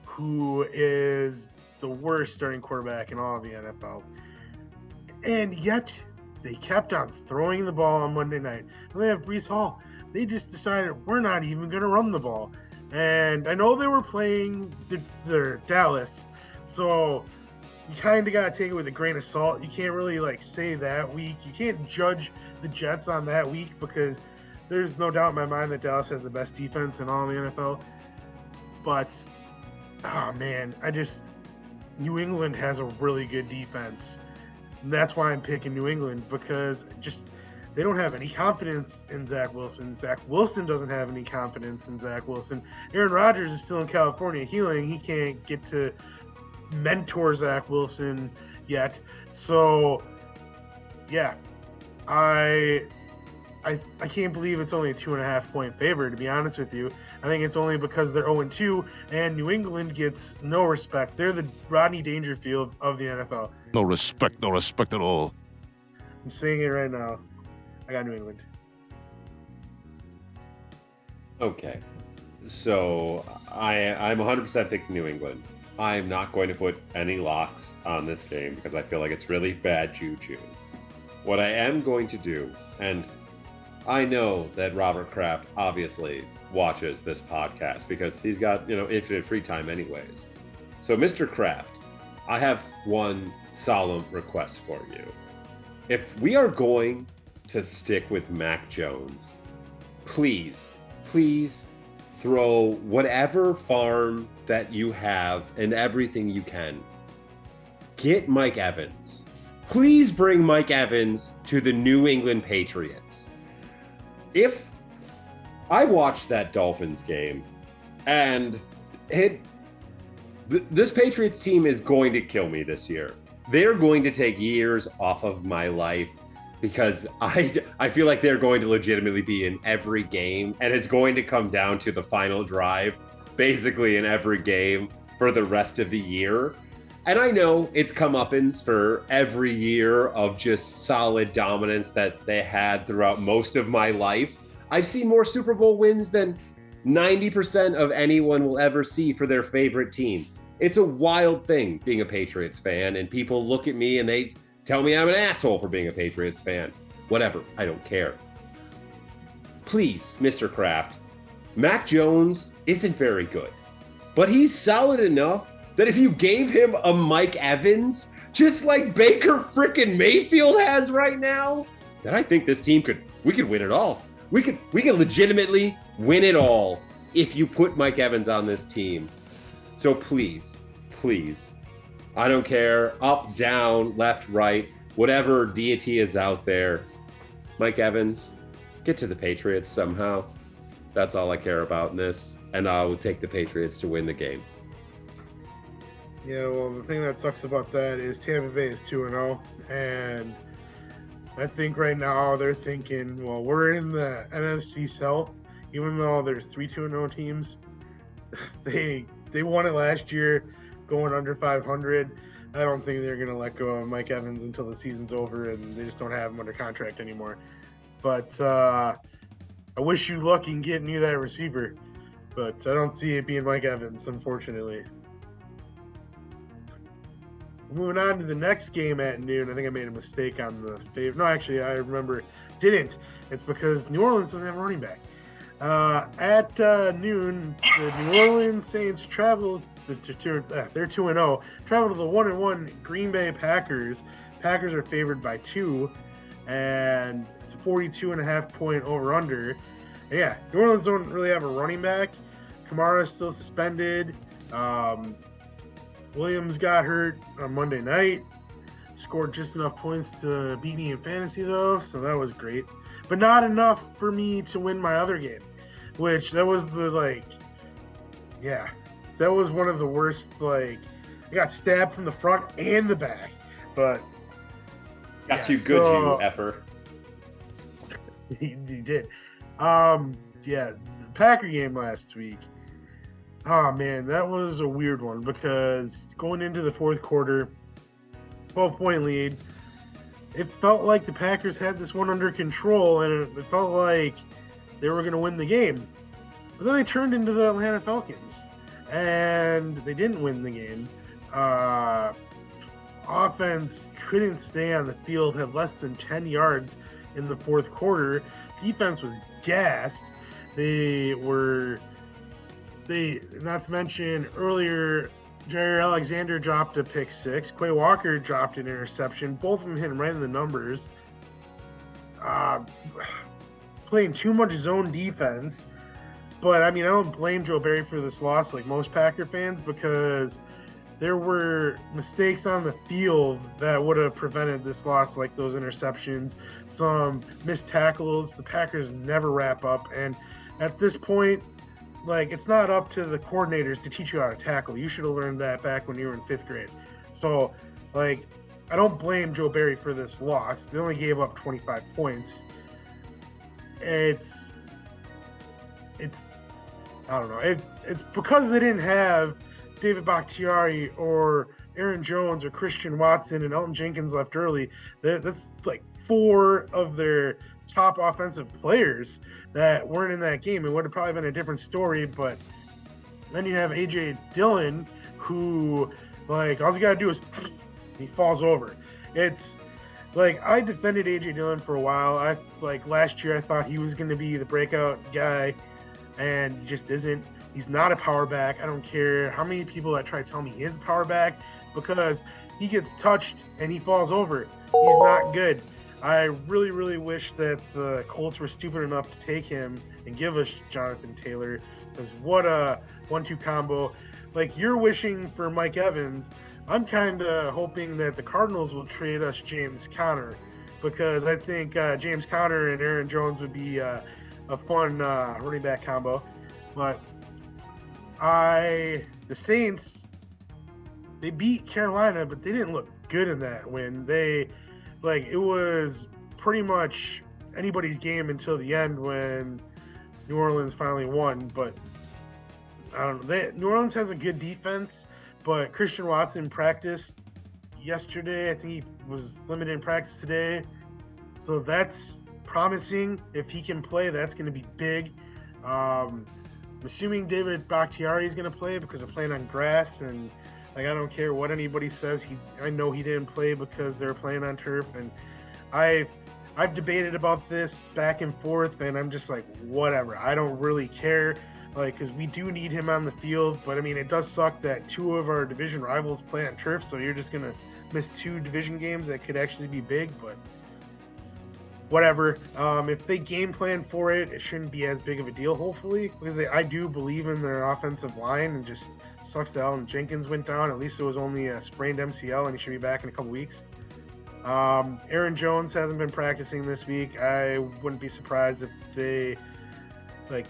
who is the worst starting quarterback in all of the NFL. And yet they kept on throwing the ball on Monday night. And they have Breece Hall. They just decided, we're not even going to run the ball. And I know they were playing their Dallas, so you kind of got to take it with a grain of salt. You can't really say that week. You can't judge the Jets on that week because there's no doubt in my mind that Dallas has the best defense in all of the NFL. But, oh man, New England has a really good defense. And that's why I'm picking New England, because they don't have any confidence in Zach Wilson. Zach Wilson doesn't have any confidence in Zach Wilson. Aaron Rodgers is still in California healing. He can't get to mentor Zach Wilson yet. So, yeah, I can't believe it's only a 2.5 point favor, to be honest with you. I think it's only because they're 0-2 and New England gets no respect. They're the Rodney Dangerfield of the NFL. No respect at all. I'm saying it right now. I got New England. Okay. So I'm 100% picking New England. I'm not going to put any locks on this game because I feel like it's really bad juju. What I am going to do, and I know that Robert Kraft obviously watches this podcast because he's got, infinite free time anyways. So Mr. Kraft, I have one solemn request for you. If we are going to stick with Mac Jones, please throw whatever farm that you have and everything you can. Get Mike Evans. Please bring Mike Evans to the New England Patriots. If I watched that Dolphins game and this Patriots team is going to kill me this year. They're going to take years off of my life because I feel like they're going to legitimately be in every game, and it's going to come down to the final drive, basically in every game for the rest of the year. And I know it's comeuppance for every year of just solid dominance that they had throughout most of my life. I've seen more Super Bowl wins than 90% of anyone will ever see for their favorite team. It's a wild thing being a Patriots fan, and people look at me and they tell me I'm an asshole for being a Patriots fan. Whatever, I don't care. Please, Mr. Kraft, Mac Jones isn't very good, but he's solid enough that if you gave him a Mike Evans, just like Baker frickin' Mayfield has right now, then I think this team we could win it all. We could legitimately win it all if you put Mike Evans on this team. So please, I don't care, up, down, left, right, whatever deity is out there, Mike Evans, get to the Patriots somehow. That's all I care about in this, and I will take the Patriots to win the game. Yeah, well, the thing that sucks about that is Tampa Bay is 2-0, and I think right now they're thinking, well, we're in the NFC South, even though there's 3 2-0 teams. They won it last year, going under 500. I don't think they're going to let go of Mike Evans until the season's over, and they just don't have him under contract anymore. But I wish you luck in getting you that receiver. but I don't see it being Mike Evans, unfortunately. Moving on to the next game at noon. I think I made a mistake on the favorite. No, actually, I remember didn't. It's because New Orleans doesn't have a running back. At noon, the New Orleans Saints travel they're 2-0. Travel to the 1-1 Green Bay Packers. Packers are favored by 2, and it's a 42.5 point over/under. Yeah, New Orleans don't really have a running back. Kamara is still suspended. Williams got hurt on Monday night. Scored just enough points to beat me in fantasy, though, so that was great. But not enough for me to win my other game, which that was that was one of the worst. I got stabbed from the front and the back, but got you good, you effer. You did. The Packer game last week. Oh, man, that was a weird one because going into the fourth quarter, 12-point lead, it felt like the Packers had this one under control, and it felt like they were going to win the game. But then they turned into the Atlanta Falcons, and they didn't win the game. Offense couldn't stay on the field, had less than 10 yards in the fourth quarter. Defense was gassed. Not to mention earlier, Jair Alexander dropped a pick 6. Quay Walker dropped an interception. Both of them hit right in the numbers. Playing too much zone defense. But, I don't blame Joe Barry for this loss like most Packer fans because there were mistakes on the field that would have prevented this loss, like those interceptions, some missed tackles. The Packers never wrap up. And at this point, it's not up to the coordinators to teach you how to tackle. You should have learned that back when you were in 5th grade. So, I don't blame Joe Barry for this loss. They only gave up 25 points. It's I don't know. It's because they didn't have David Bakhtiari or Aaron Jones or Christian Watson and Elton Jenkins left early. That's 4 of their top offensive players that weren't in that game. It would have probably been a different story, but then you have A.J. Dillon who, all you got to do is he falls over. It's I defended A.J. Dillon for a while. Last year I thought he was going to be the breakout guy, and he just isn't. He's not a power back. I don't care how many people that try to tell me he is a power back because he gets touched and he falls over. He's not good. I really, really wish that the Colts were stupid enough to take him and give us Jonathan Taylor, because what a 1-2 combo. You're wishing for Mike Evans. I'm kind of hoping that the Cardinals will trade us James Conner, because I think James Conner and Aaron Jones would be a fun running back combo. But the Saints, they beat Carolina, but they didn't look good in that win. It was pretty much anybody's game until the end when New Orleans finally won. But I don't know. New Orleans has a good defense, but Christian Watson practiced yesterday. I think he was limited in practice today. So that's promising. If he can play, that's going to be big. Assuming David Bakhtiari is going to play because they're playing on grass, and I don't care what anybody says. I know he didn't play because they're playing on turf, and I've debated about this back and forth, and I'm just whatever. I don't really care, because we do need him on the field. But it does suck that 2 of our division rivals play on turf, so you're just gonna miss 2 division games that could actually be big. But whatever. If they game plan for it, it shouldn't be as big of a deal, hopefully, because I do believe in their offensive line, and just sucks that Elton Jenkins went down. At least it was only a sprained MCL, and he should be back in a couple weeks. Aaron Jones hasn't been practicing this week. I wouldn't be surprised if they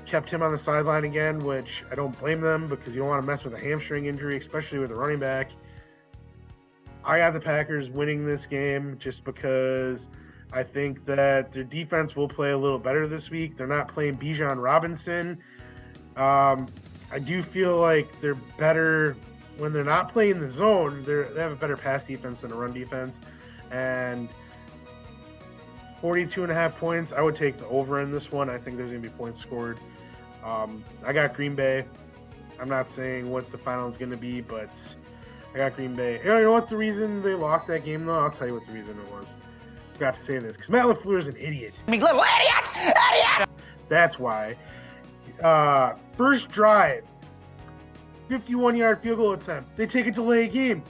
kept him on the sideline again, which I don't blame them, because you don't want to mess with a hamstring injury, especially with a running back. I got the Packers winning this game just because I think that their defense will play a little better this week. They're not playing Bijan Robinson. I do feel like they're better when they're not playing the zone. They have a better pass defense than a run defense. And 42.5 points, I would take the over in this one. I think there's going to be points scored. I got Green Bay. I'm not saying what the final is going to be, but I got Green Bay. You know what the reason they lost that game, though? I'll tell you what the reason it was. I forgot to say this, because Matt LaFleur is an idiot. I mean, little idiots! Idiot! That's why. First drive, 51-yard field goal attempt. They take a delay game.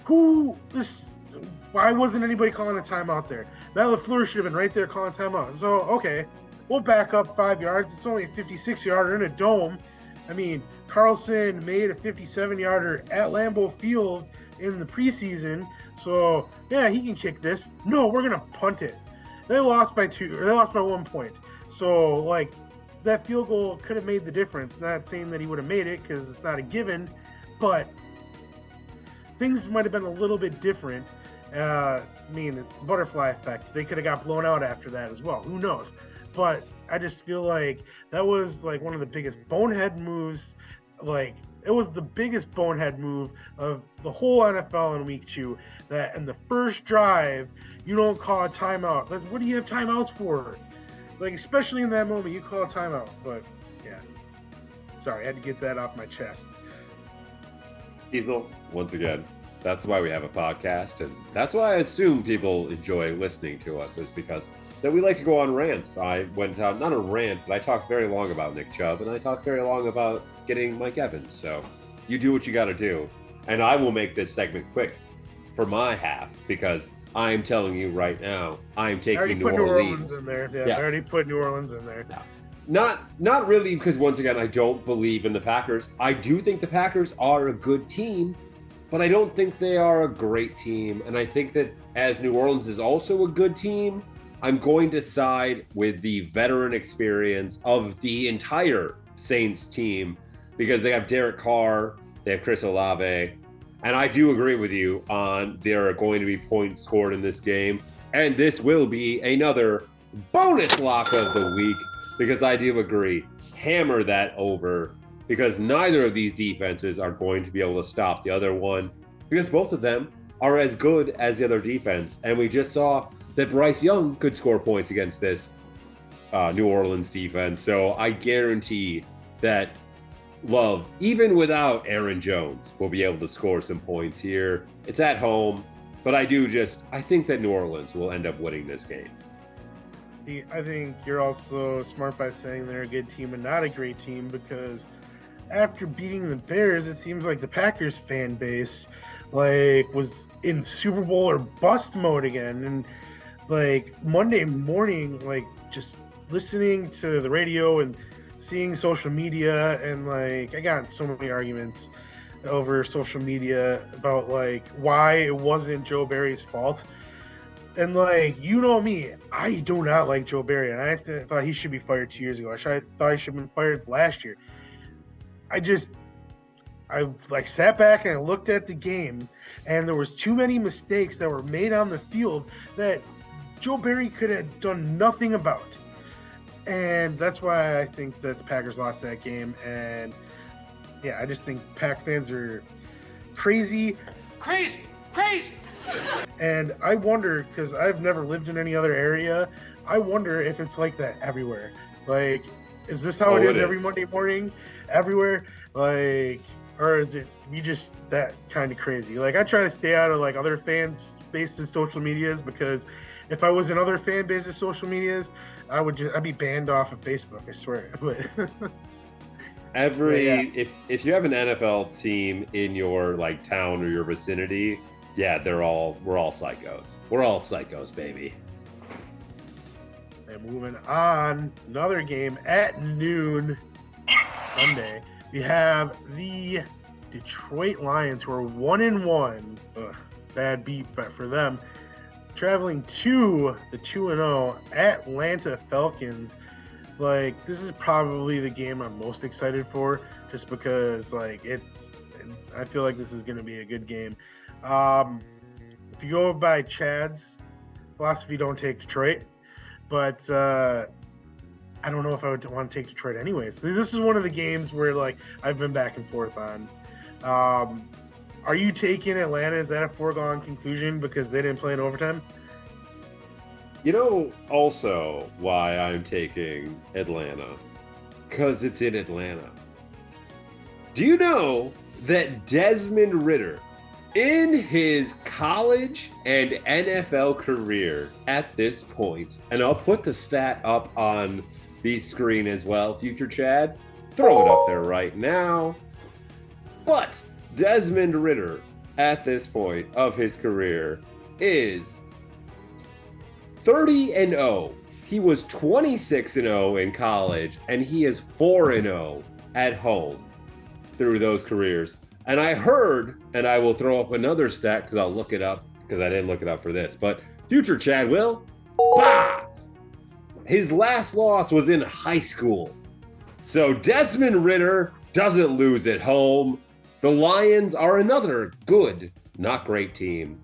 Why wasn't anybody calling a timeout there? Matt LaFleur should have been right there calling timeout. So, okay, we'll back up 5 yards. It's only a 56-yarder in a dome. I mean, Carlson made a 57-yarder at Lambeau Field in the preseason. So, yeah, he can kick this. No, we're going to punt it. They lost by 1 point. So, like, that field goal could have made the difference. Not saying that he would have made it because it's not a given, but things might have been a little bit different. I mean, it's the butterfly effect. They could have got blown out after that as well. Who knows? But I just feel like that was like one of the biggest bonehead moves. Like, it was the biggest bonehead move of the whole NFL in week 2. That in the first drive, you don't call a timeout. Like, what do you have timeouts for? Like, especially in that moment, you call a timeout. But, yeah. Sorry, I had to get that off my chest. Diesel, once again, that's why we have a podcast, and that's why I assume people enjoy listening to us, is because that we like to go on rants. I went on, not a rant, but I talked very long about Nick Chubb, and I talked very long about getting Mike Evans. So you do what you got to do. And I will make this segment quick for my half, because I'm telling you right now, I'm taking New Orleans in there. Yeah, I already put New Orleans in there. No. Not really, because once again, I don't believe in the Packers. I do think the Packers are a good team, but I don't think they are a great team. And I think that as New Orleans is also a good team, I'm going to side with the veteran experience of the entire Saints team, because they have Derek Carr, they have Chris Olave, and I do agree with you on there are going to be points scored in this game. And this will be another bonus lock of the week, because I do agree. Hammer that over, because neither of these defenses are going to be able to stop the other one, because both of them are as good as the other defense. And we just saw that Bryce Young could score points against this New Orleans defense. So I guarantee that Love, even without Aaron Jones, will be able to score some points here. It's at home, but I think that New Orleans will end up winning this game. I think you're also smart by saying they're a good team and not a great team, because after beating the Bears, it seems like the Packers fan base was in Super Bowl or bust mode again. And Monday morning, just listening to the radio and seeing social media, and I got in so many arguments over social media about why it wasn't Joe Barry's fault. And you know me, I do not like Joe Barry, and I thought he should be fired 2 years ago. I thought he should have been fired last year. I sat back and I looked at the game, and there was too many mistakes that were made on the field that Joe Barry could have done nothing about. And that's why I think that the Packers lost that game. And yeah, I just think Pack fans are crazy. And I wonder, because I've never lived in any other area, I wonder if it's like that everywhere. Is this how it is every Monday morning everywhere? Or is it we just that kind of crazy? I try to stay out of other fans' bases social medias, because if I was in other fan bases social medias, I'd be banned off of Facebook, I swear. If you have an NFL team in your town or your vicinity, yeah, we're all psychos. We're all psychos, baby. And moving on, another game at noon Sunday. We have the Detroit Lions, who are 1-1. Bad beat, but for them, traveling to the 2-0 Atlanta Falcons. This is probably the game I'm most excited for, just because I feel like this is going to be a good game. If you go by Chad's philosophy, don't take Detroit, but I don't know if I would want to take Detroit anyways. This is one of the games where I've been back and forth on. Are you taking Atlanta? Is that a foregone conclusion because they didn't play in overtime? You know also why I'm taking Atlanta Because it's in Atlanta. Do you know that Desmond Ridder, in his college and NFL career at this point, and I'll put the stat up on the screen as well, future Chad, throw it up there right now. But Desmond Ridder, at this point of his career, is 30-0. He was 26-0 in college, and he is 4-0 at home through those careers. And I heard, and I will throw up another stat because I'll look it up because I didn't look it up for this, but future Chad will. Bah! His last loss was in high school. So Desmond Ridder doesn't lose at home. The Lions are another good, not great team.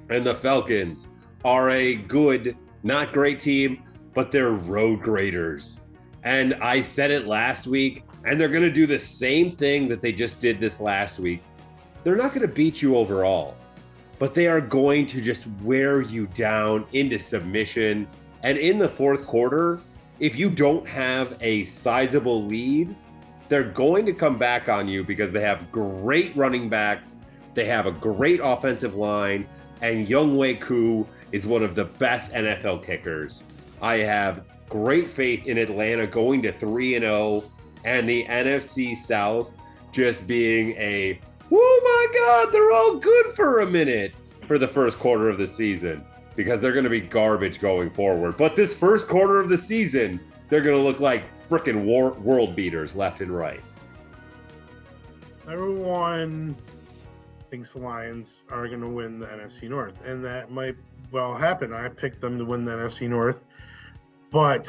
And the Falcons are a good, not great team, but they're road graders. And I said it last week, and they're going to do the same thing that they just did this last week. They're not going to beat you overall, but they are going to just wear you down into submission. And in the fourth quarter, if you don't have a sizable lead, they're going to come back on you because they have great running backs. They have a great offensive line, and Younghoe Koo is one of the best NFL kickers. I have great faith in Atlanta going to 3-0 and the NFC South just being a, oh my God, they're all good for a minute for the first quarter of the season because they're going to be garbage going forward. But this first quarter of the season, they're going to look like freaking world beaters left and right. Everyone thinks the Lions are going to win the NFC North, and that might well happen. I picked them to win the NFC North, but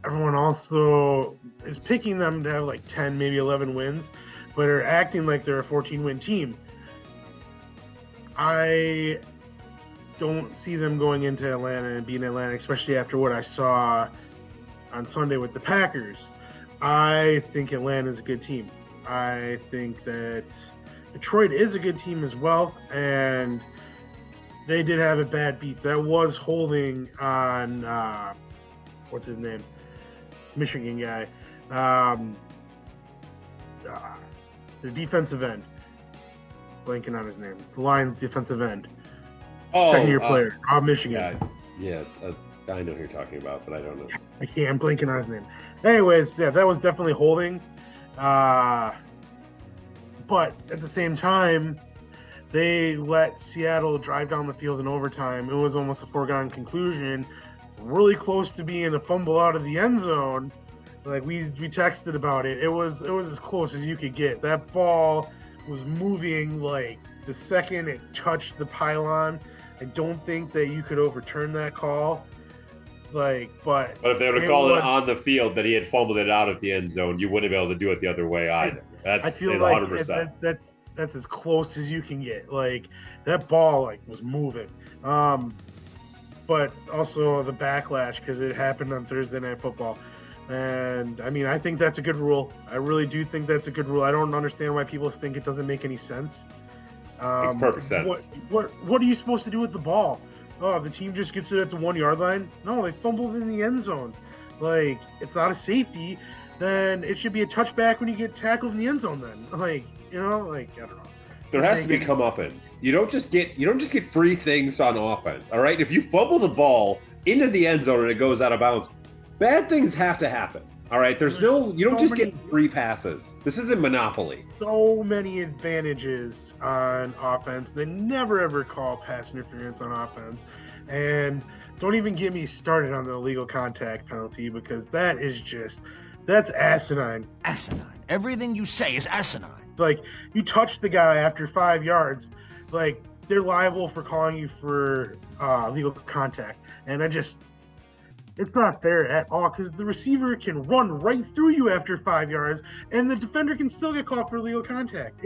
everyone also is picking them to have like 10, maybe 11 wins, but are acting like they're a 14-win team. I don't see them going into Atlanta and beating Atlanta, especially after what I saw on Sunday with the Packers. I think Atlanta is a good team. I think that Detroit is a good team as well, and they did have a bad beat. That was holding on, what's his name? Michigan guy. The defensive end. Blanking on his name. The Lions defensive end. Second-year player. Michigan. Yeah, I know who you're talking about, but I don't know. I'm blanking on his name. Anyways, yeah, that was definitely holding. But at the same time, they let Seattle drive down the field in overtime. It was almost a foregone conclusion. Really close to being a fumble out of the end zone. Like we texted about it. It was as close as you could get. That ball was moving like the second it touched the pylon. I don't think that you could overturn that call. But if they would have called it on the field that he had fumbled it out of the end zone, you wouldn't be able to do it the other way either. I feel like 100%. That's as close as you can get. Like that ball was moving. But also the backlash because it happened on Thursday Night Football. And I mean, I think that's a good rule. I really do think that's a good rule. I don't understand why people think it doesn't make any sense. Makes perfect sense. What are you supposed to do with the ball? Oh, the team just gets it at the 1 yard line? No, they fumbled in the end zone. Like, it's not a safety. Then it should be a touchback when you get tackled in the end zone. Then, I don't know. There has to be comeuppance. You don't just get free things on offense. All right, if you fumble the ball into the end zone and it goes out of bounds, bad things have to happen. All right, you don't just get free passes. This isn't Monopoly. So many advantages on offense. They never ever call pass interference on offense, and don't even get me started on the illegal contact penalty because that's asinine. Asinine. Everything you say is asinine. Like, you touch the guy after 5 yards, like, they're liable for calling you for legal contact. And it's not fair at all because the receiver can run right through you after 5 yards and the defender can still get called for legal contact.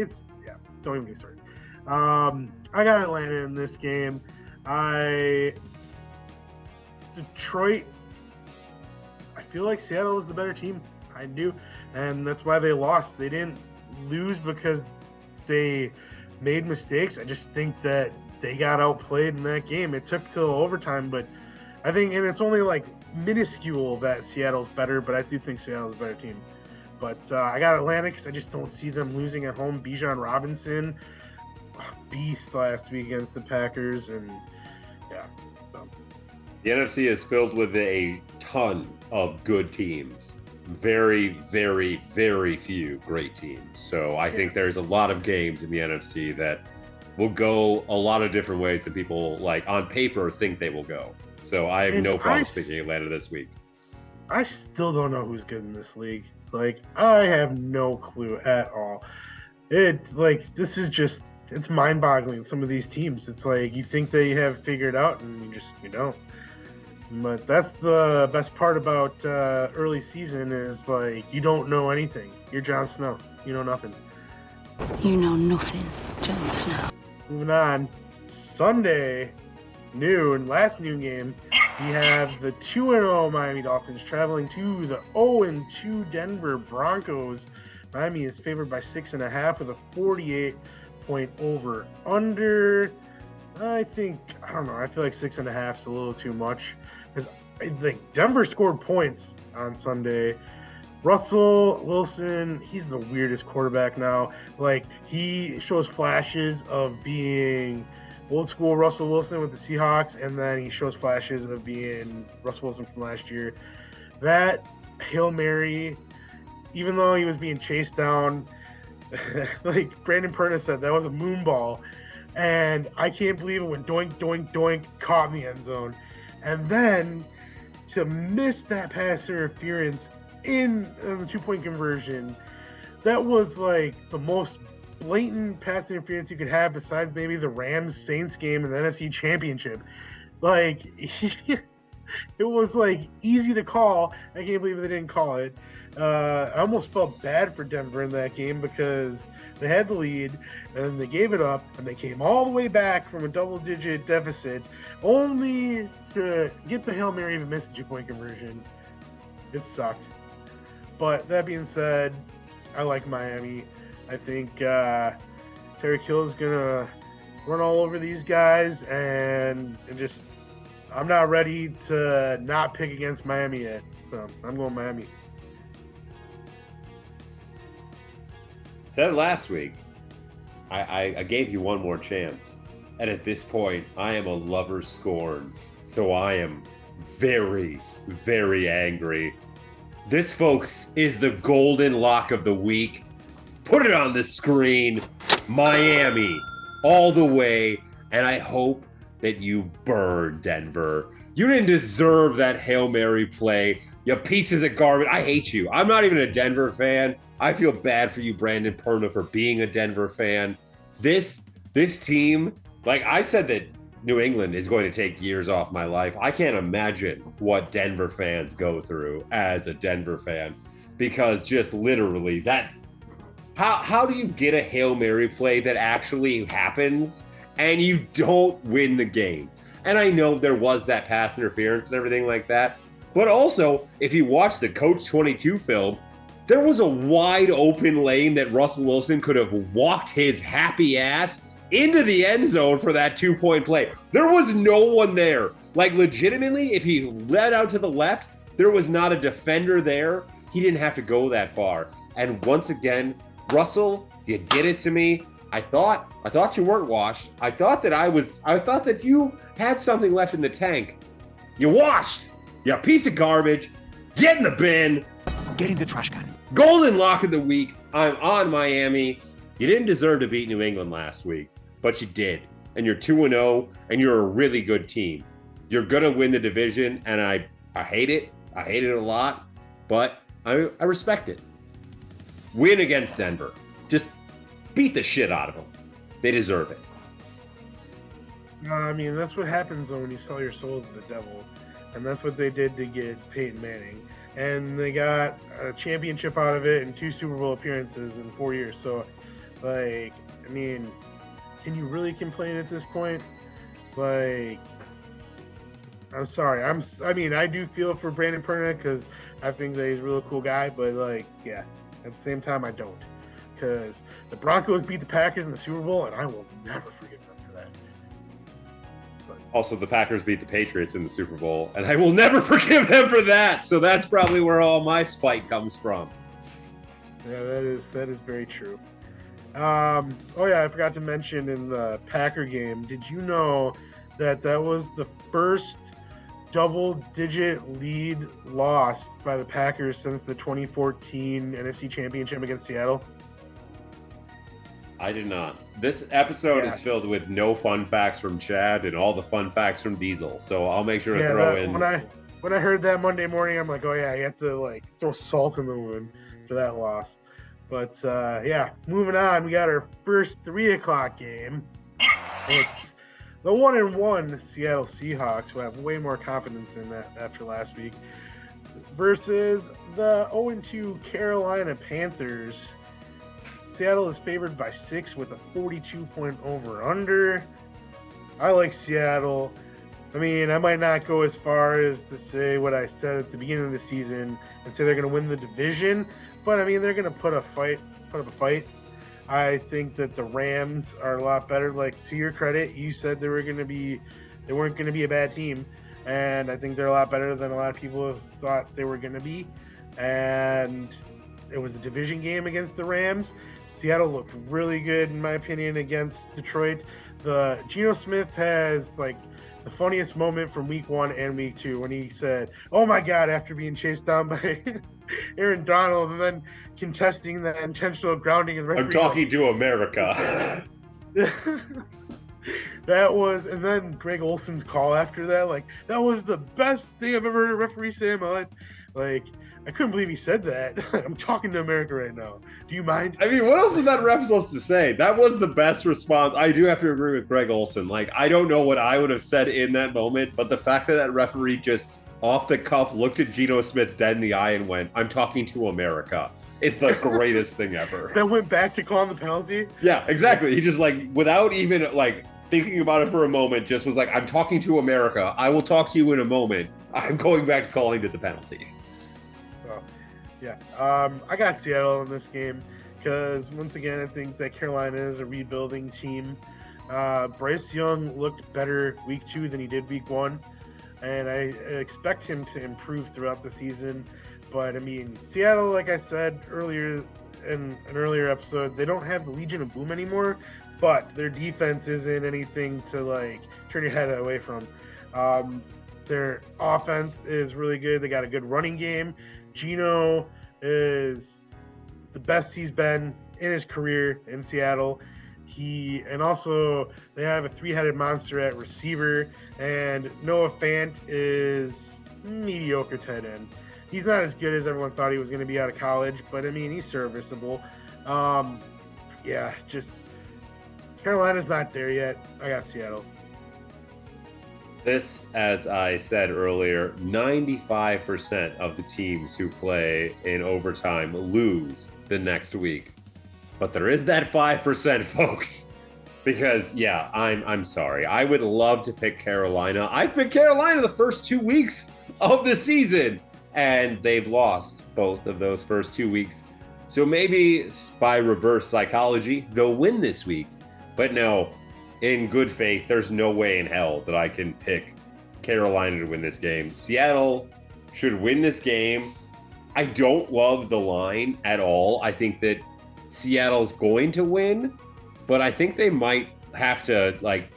Don't even get started. I got Atlanta in this game. Detroit, I feel like Seattle was the better team. I do. And that's why they lost. They didn't lose because they made mistakes. I just think that they got outplayed in that game. It took till overtime, but I think, and it's only like minuscule that Seattle's better, but I do think Seattle's a better team. But I got Atlanta because I just don't see them losing at home. Bijan Robinson, beast last week against the Packers, and yeah. So. The NFC is filled with a ton of good teams. Very, very, very few great teams. So I think there's a lot of games in the NFC that will go a lot of different ways that people, like, on paper think they will go. So I have no problem picking Atlanta this week. I still don't know who's good in this league. Like, I have no clue at all. It's mind-boggling, some of these teams. It's like you think they have figured out, and you don't. But that's the best part about early season is, like, you don't know anything. You're Jon Snow. You know nothing. You know nothing, Jon Snow. Moving on. Sunday, noon, last noon game, we have the 2-0 Miami Dolphins traveling to the 0-2 Denver Broncos. Miami is favored by 6.5 with a 48-point over-under. I don't know. I feel like 6.5 is a little too much. Because I think Denver scored points on Sunday. Russell Wilson, he's the weirdest quarterback now. Like, he shows flashes of being old school Russell Wilson with the Seahawks, and then he shows flashes of being Russell Wilson from last year. That Hail Mary, even though he was being chased down, like Brandon Perna said, that was a moon ball. And I can't believe it went doink, doink, doink, caught in the end zone. And then to miss that pass interference in the 2-point conversion, that was like the most blatant pass interference you could have besides maybe the Rams-Saints game in the NFC Championship. Like, it was like easy to call. I can't believe they didn't call it. I almost felt bad for Denver in that game because they had the lead and then they gave it up and they came all the way back from a double-digit deficit only to get the Hail Mary and miss the 2-point conversion. It sucked. But that being said, I like Miami. I think Terry Kill is going to run all over these guys, and just I'm not ready to not pick against Miami yet. So I'm going Miami. Said last week, I gave you one more chance. And at this point, I am a lover's scorn. So I am very, very angry. This, folks, is the golden lock of the week. Put it on the screen. Miami, all the way. And I hope that you burn, Denver. You didn't deserve that Hail Mary play. You pieces of garbage. I hate you. I'm not even a Denver fan. I feel bad for you, Brandon Perna, for being a Denver fan. This team, like I said that New England is going to take years off my life. I can't imagine what Denver fans go through as a Denver fan, because just literally that, how do you get a Hail Mary play that actually happens and you don't win the game? And I know there was that pass interference and everything like that, but also if you watch the Coach 22 film, there was a wide open lane that Russell Wilson could have walked his happy ass into the end zone for that 2-point play. There was no one there. Like, legitimately, if he led out to the left, there was not a defender there. He didn't have to go that far. And once again, Russell, you did it to me. I thought you weren't washed. I thought that you had something left in the tank. You washed. You piece of garbage. Get in the bin. Get in the trash can. Golden lock of the week. I'm on Miami. You didn't deserve to beat New England last week, but you did. And you're 2-0, and you're a really good team. You're going to win the division, and I hate it. I hate it a lot, but I respect it. Win against Denver. Just beat the shit out of them. They deserve it. I mean, that's what happens though when you sell your soul to the devil. And that's what they did to get Peyton Manning. And they got a championship out of it and 2 Super Bowl appearances in 4 years. So, like, I mean, can you really complain at this point? Like, I'm sorry. I do feel for Brandon Perna because I think that he's a really cool guy. But, like, yeah, at the same time, I don't. Because the Broncos beat the Packers in the Super Bowl, and I will never forgive them for that. But Also, the Packers beat the Patriots in the Super Bowl, and I will never forgive them for that. So that's probably where all my spite comes from. Yeah, that is very true. Oh yeah, I forgot to mention in the Packer game. Did you know that was the first double-digit lead lost by the Packers since the 2014 NFC Championship against Seattle? I did not. This episode is filled with no fun facts from Chad and all the fun facts from Diesel. So I'll make sure to throw in. When I heard that Monday morning, I'm like, oh yeah, you have to like throw salt in the wound for that loss. But yeah, moving on, we got our first 3:00 game. It's the 1-1 Seattle Seahawks, who have way more confidence in that after last week, versus the 0-2 Carolina Panthers. Seattle is favored by 6 with a 42-point over-under. I like Seattle. I mean, I might not go as far as to say what I said at the beginning of the season and say they're going to win the division, but I mean, they're going to put up a fight. I think that the Rams are a lot better. Like, to your credit, you said they weren't going to be a bad team, and I think they're a lot better than a lot of people have thought they were going to be. And it was a division game against the Rams. Seattle looked really good, in my opinion, against Detroit. The Geno Smith has like the funniest moment from week 1 and week 2 when he said, "Oh my God," after being chased down by Aaron Donald and then contesting the intentional grounding. And I'm talking to America. That was, and then Greg Olson's call after that, like, that was the best thing I've ever heard a referee say in my life. Like, I couldn't believe he said that. I'm talking to America right now. Do you mind? I mean, what else is that ref supposed to say? That was the best response. I do have to agree with Greg Olson. Like, I don't know what I would have said in that moment, but the fact that referee just off the cuff looked at Geno Smith dead in the eye and went, "I'm talking to America." It's the greatest thing ever. Then went back to calling the penalty? Yeah, exactly. He just, like, without even, like, thinking about it for a moment, just was like, "I'm talking to America. I will talk to you in a moment. I'm going back to calling to the penalty." Yeah, I got Seattle in this game because, once again, I think that Carolina is a rebuilding team. Bryce Young looked better week 2 than he did week 1, and I expect him to improve throughout the season. But, I mean, Seattle, like I said earlier in an earlier episode, they don't have the Legion of Boom anymore, but their defense isn't anything to, like, turn your head away from. Their offense is really good. They got a good running game. Geno is the best he's been in his career in Seattle. And also they have a 3-headed monster at receiver, and Noah Fant is mediocre tight end. He's not as good as everyone thought he was going to be out of college, but I mean, he's serviceable. Yeah, just Carolina's not there yet. I got Seattle. This, as I said earlier, 95% of the teams who play in overtime lose the next week. But there is that 5%, folks. Because, yeah, I'm sorry. I would love to pick Carolina. I've picked Carolina the first 2 weeks of the season, and they've lost both of those first 2 weeks. So maybe by reverse psychology, they'll win this week. But no, in good faith, there's no way in hell that I can pick Carolina to win this game. Seattle should win this game. I don't love the line at all. I think that Seattle's going to win, but I think they might have to, like,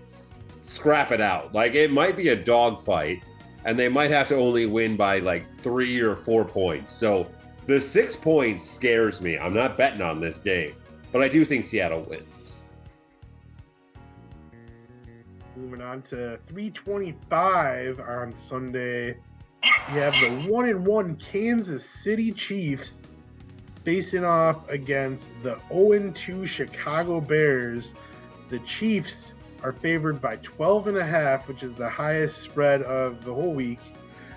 scrap it out. Like, it might be a dogfight, and they might have to only win by, like, 3 or 4 points. So the 6 points scares me. I'm not betting on this game, but I do think Seattle wins. Moving on to 3:25 on Sunday, we have the 1-1 Kansas City Chiefs facing off against the 0-2 Chicago Bears. The Chiefs are favored by 12.5, which is the highest spread of the whole week,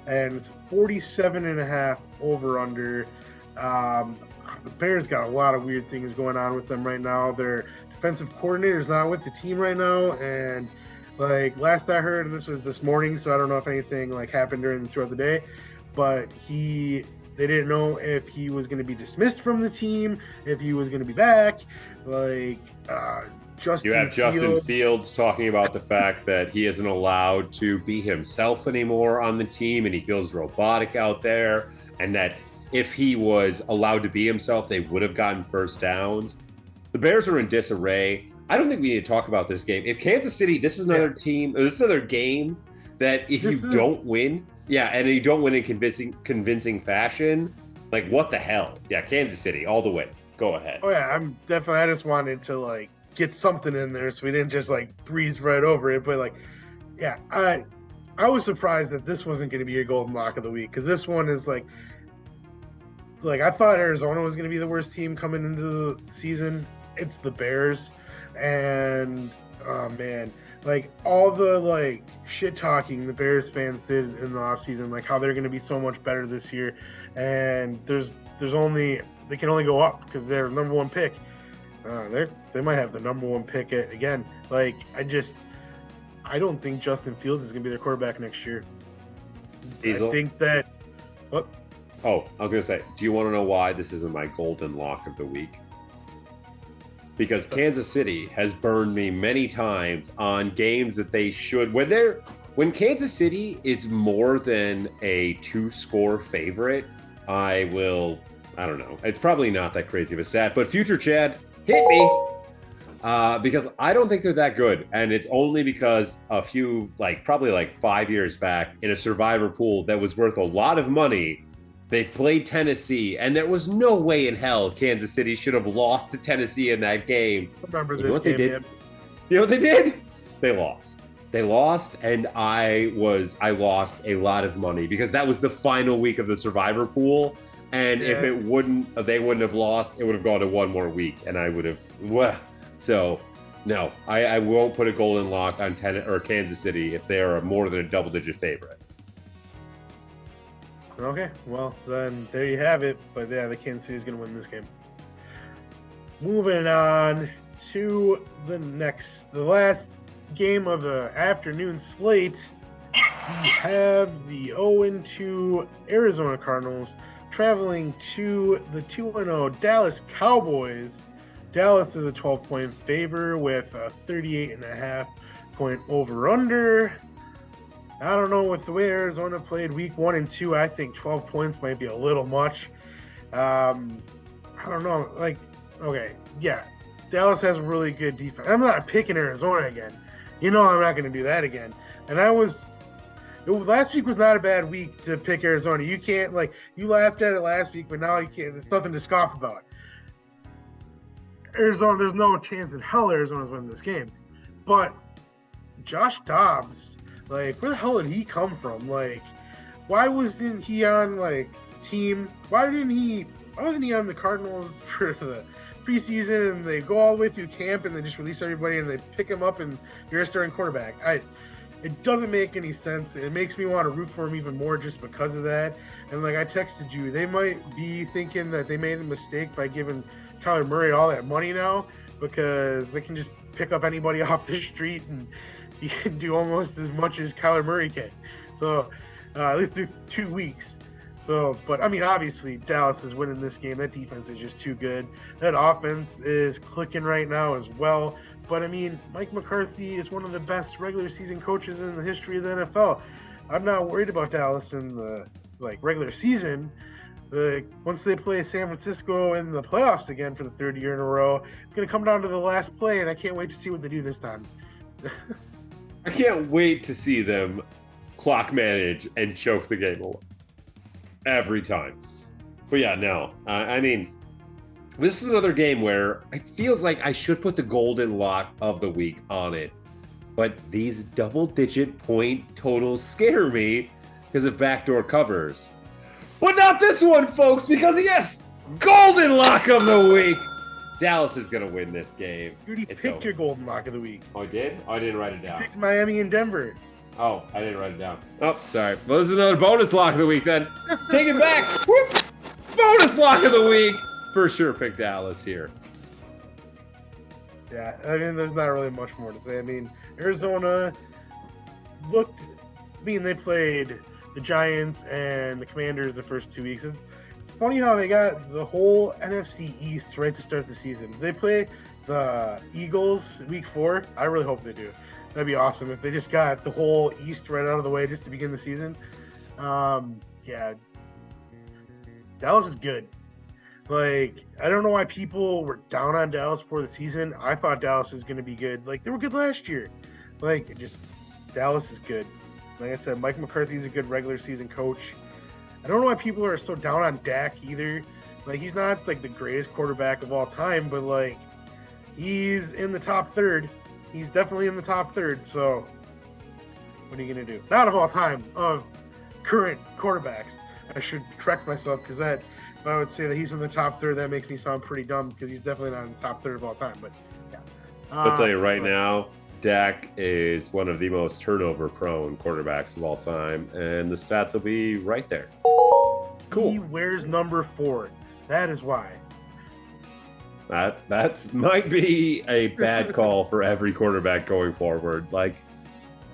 and it's 47.5 over/under. The Bears got a lot of weird things going on with them right now. Their defensive coordinator is not with the team right now, and like last I heard, and this was this morning, so I don't know if anything like happened throughout the day, but they didn't know if he was going to be dismissed from the team, if he was going to be back. Like Justin You have Justin Fields. Fields talking about the fact that he isn't allowed to be himself anymore on the team and he feels robotic out there, and that if he was allowed to be himself, they would have gotten first downs. The Bears are in disarray. I don't think we need to talk about this game. If Kansas City, this is another team, or this is another game that if you don't win, and you don't win in convincing fashion, like what the hell? Yeah, Kansas City, all the way. Go ahead. Oh yeah, I just wanted to like get something in there so we didn't just like breeze right over it. But like, yeah, I was surprised that this wasn't going to be your golden lock of the week, because this one is like I thought Arizona was going to be the worst team coming into the season. It's the Bears, and oh man, like all the like shit talking the Bears fans did in the offseason, like how they're going to be so much better this year, and they can only go up because they're number one pick. They might have the number one pick again. Like I don't think Justin Fields is going to be their quarterback next year. Diesel? I think that. What? Oh, I was going to say, do you want to know why this isn't my golden lock of the week? Because Kansas City has burned me many times on games that they should. When Kansas City is more than a 2-score favorite, I don't know. It's probably not that crazy of a stat, but future Chad, hit me. Because I don't think they're that good. And it's only because probably 5 years back in a survivor pool that was worth a lot of money, they played Tennessee, and there was no way in hell Kansas City should have lost to Tennessee in that game. Remember You know this what they game? did? You know what they did? They lost. They lost, and I lost a lot of money because that was the final week of the survivor pool. And if they wouldn't have lost, it would have gone to one more week, and I would have. So, no, I won't put a golden lock on Kansas City if they are more than a double-digit favorite. Okay, well, then there you have it. But yeah, the Kansas City is going to win this game. Moving on to the last game of the afternoon slate. We have the 0-2 Arizona Cardinals traveling to the 2-0 Dallas Cowboys. Dallas is a 12-point favor with a 38.5-point over-under. I don't know, with the way Arizona played week 1 and 2, I think 12 points might be a little much. I don't know. Dallas has a really good defense. I'm not picking Arizona again. I'm not going to do that again. And last week was not a bad week to pick Arizona. You can't, you laughed at it last week, but now you can't. There's nothing to scoff about. Arizona, there's no chance in hell Arizona's winning this game. But Josh Dobbs, where the hell did he come from? Why wasn't he on, team? Why wasn't he on the Cardinals for the preseason, and they go all the way through camp and they just release everybody and they pick him up and you're a starting quarterback? It doesn't make any sense. It makes me want to root for him even more just because of that. And I texted you, they might be thinking that they made a mistake by giving Kyler Murray all that money now, because they can just pick up anybody off the street and he can do almost as much as Kyler Murray can. So at least through 2 weeks. So, but I mean, obviously Dallas is winning this game. That defense is just too good. That offense is clicking right now as well. But I mean, Mike McCarthy is one of the best regular season coaches in the history of the NFL. I'm not worried about Dallas in the regular season. Once they play San Francisco in the playoffs again for the 3rd year in a row, it's going to come down to the last play, and I can't wait to see what they do this time. I can't wait to see them clock manage and choke the game away every time. But yeah, no. I mean, this is another game where it feels like I should put the golden lock of the week on it. But these double-digit point totals scare me because of backdoor covers. But not this one, folks, because yes, golden lock of the week. Dallas is going to win this game. You already picked your golden lock of the week. Oh, I did? Oh, I didn't write it down. You picked Miami and Denver. Oh, I didn't write it down. Oh, sorry. Well, this is another bonus lock of the week then. Take it back. Whoop. Bonus lock of the week. For sure pick Dallas here. Yeah, I mean, there's not really much more to say. I mean, Arizona they played the Giants and the Commanders the first 2 weeks. It's funny how they got the whole NFC East right to start the season. They play the Eagles week 4. I really hope they do. That'd be awesome if they just got the whole East right out of the way just to begin the season. Yeah, Dallas is good. Like, I don't know why people were down on Dallas before the season. I thought Dallas was going to be good. Like, they were good last year. Like, Dallas is good. Like I said, Mike McCarthy's a good regular season coach. I don't know why people are so down on Dak either. Like, he's not, like, the greatest quarterback of all time, but, like, he's in the top third. He's definitely in the top third, so what are you going to do? Not of all time, of current quarterbacks. I should correct myself, because that, if I would say that he's in the top third, that makes me sound pretty dumb, because he's definitely not in the top third of all time, but yeah. I'll tell you right now, Dak is one of the most turnover-prone quarterbacks of all time, and the stats will be right there. Cool. He wears number 4. That is why. That might be a bad call for every quarterback going forward. Like,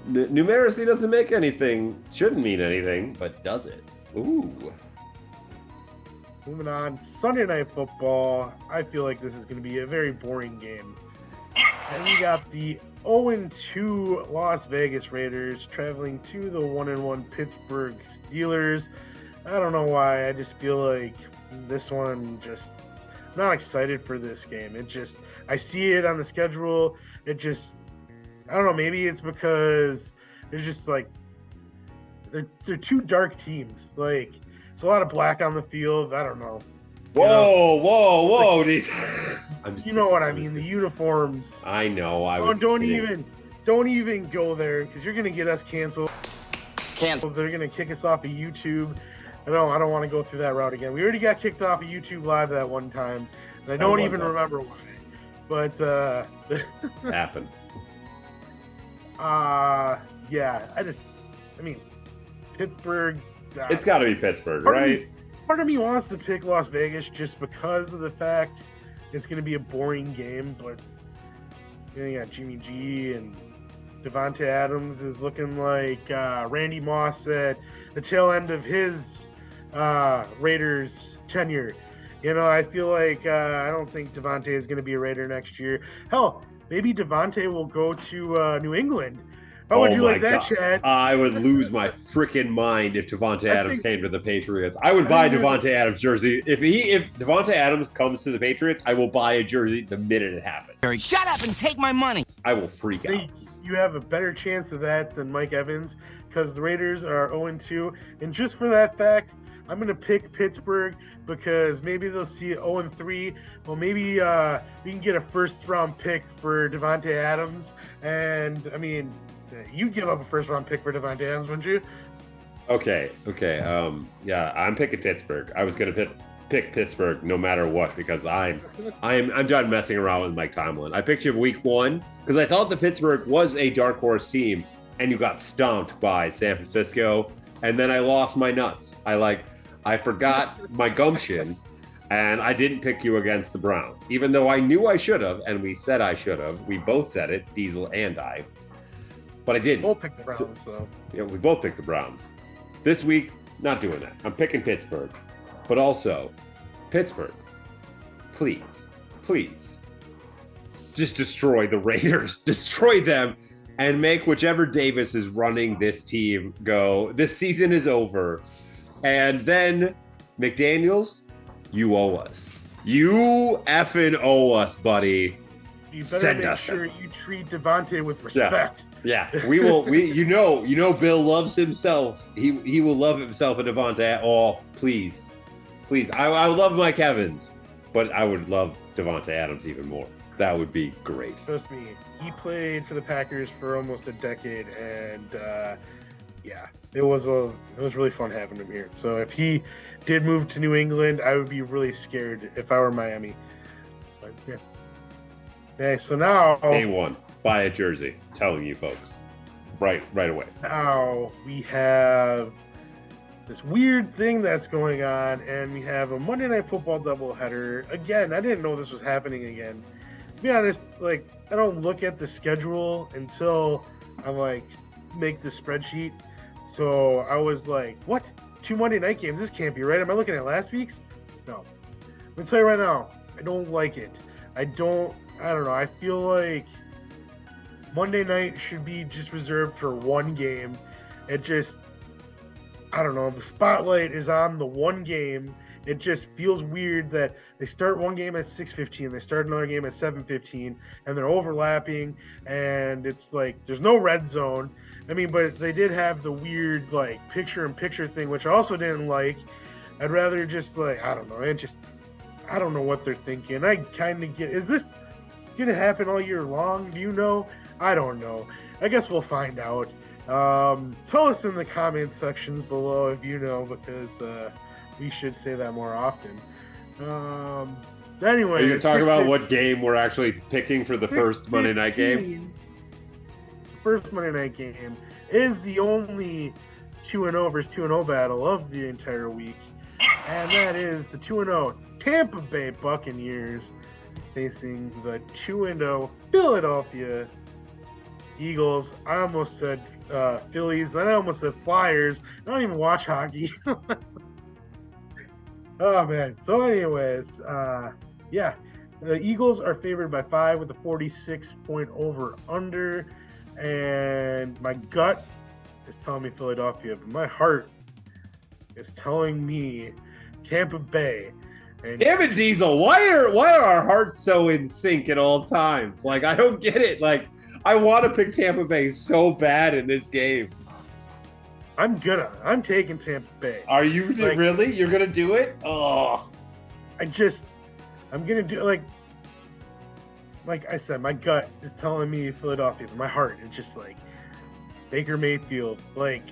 numeracy doesn't make anything, shouldn't mean anything, but does it? Ooh. Moving on, Sunday Night Football. I feel like this is going to be a very boring game. And we got the 0-2 Las Vegas Raiders traveling to the 1-1 Pittsburgh Steelers. I don't know why. I just feel like this one just... I'm not excited for this game. I see it on the schedule. I don't know, maybe it's because there's just like, they're two dark teams. Like, there's a lot of black on the field. I don't know. Whoa. Like, you know what I mean? The uniforms. I know. Don't even go there, because you're gonna get us canceled. They're gonna kick us off of YouTube. I don't want to go through that route again. We already got kicked off of YouTube Live that one time, and I don't even remember why. But happened. Yeah. Pittsburgh. It's got to be Pittsburgh, right? Part of me wants to pick Las Vegas just because of the fact it's going to be a boring game, but you got Jimmy G, and Davante Adams is looking like Randy Moss at the tail end of his Raiders tenure. I feel like I don't think Davante is going to be a Raider next year. Hell, maybe Davante will go to New England. How would you like that, Chad? I would lose my freaking mind if Davante Adams came to the Patriots. I would buy Davante Adams jersey. If Davante Adams comes to the Patriots, I will buy a jersey the minute it happens. Shut up and take my money. I will freak out. You have a better chance of that than Mike Evans, because the Raiders are 0-2. And just for that fact, I'm going to pick Pittsburgh, because maybe they'll see 0-3. Well, maybe we can get a first-round pick for Davante Adams. And, I mean, you'd give up a first-round pick for Davante Adams, wouldn't you? Okay. Yeah, I'm picking Pittsburgh. I was going to pick Pittsburgh no matter what, because I'm done messing around with Mike Tomlin. I picked you week 1 because I thought the Pittsburgh was a dark horse team, and you got stomped by San Francisco, and then I lost my nuts. I forgot my gumption, and I didn't pick you against the Browns, even though I knew I should have, and we said I should have. We both said it, Diesel and I, but I didn't. Both picked the Browns, so. Yeah, we both picked the Browns. This week, not doing that. I'm picking Pittsburgh. But also, Pittsburgh, please, just destroy the Raiders. Destroy them and make whichever Davis is running this team go. This season is over. And then, McDaniels, you owe us. You effing owe us, buddy. You better make sure you treat Davante with respect. Yeah, we will. You know, Bill loves himself. He will love himself a Davante. Oh, please. I love Mike Evans, but I would love Davante Adams even more. That would be great. Trust me, he played for the Packers for almost a decade, and yeah, it was really fun having him here. So if he did move to New England, I would be really scared if I were Miami. But yeah. Okay, so now A1, buy a jersey. Telling you folks, right away. Now we have this weird thing that's going on, and we have a Monday Night Football doubleheader. Again, I didn't know this was happening again. To be honest, like, I don't look at the schedule until I make the spreadsheet. So I was like, what? 2 Monday night games? This can't be right. Am I looking at last week's? No. Let me tell you right now, I don't like it. I I don't know. I feel like Monday night should be just reserved for one game. It just, I don't know. The spotlight is on the one game. It just feels weird that they start one game at 6:15, they start another game at 7:15, and they're overlapping, and it's like there's no red zone. I mean, but they did have the weird like picture-in-picture thing, which I also didn't like. I'd rather just like, I don't know. I don't know what they're thinking. I kind of get, is this gonna happen all year long? Do you know? I don't know. I guess we'll find out. Tell us in the comment sections below if you know, because we should say that more often. Anyway, Are you talking about what game we're actually picking for the first Monday night game? First Monday night game is the only 2-0 versus 2-0 battle of the entire week, and that is the 2-0 Tampa Bay Buccaneers facing the 2-0 Philadelphia Eagles. I almost said Phillies, then I almost said Flyers. I don't even watch hockey. Oh man. So anyways, yeah, the Eagles are favored by 5 with a 46-point over under, and my gut is telling me Philadelphia, but my heart is telling me Tampa Bay. And Damn it, Diesel! Why are our hearts so in sync at all times? Like, I don't get it. Like, I want to pick Tampa Bay so bad in this game. I'm taking Tampa Bay. Are you Like, really? You're gonna do it? Oh, I'm gonna do like I said, my gut is telling me Philadelphia, but my heart is just like Baker Mayfield. Like,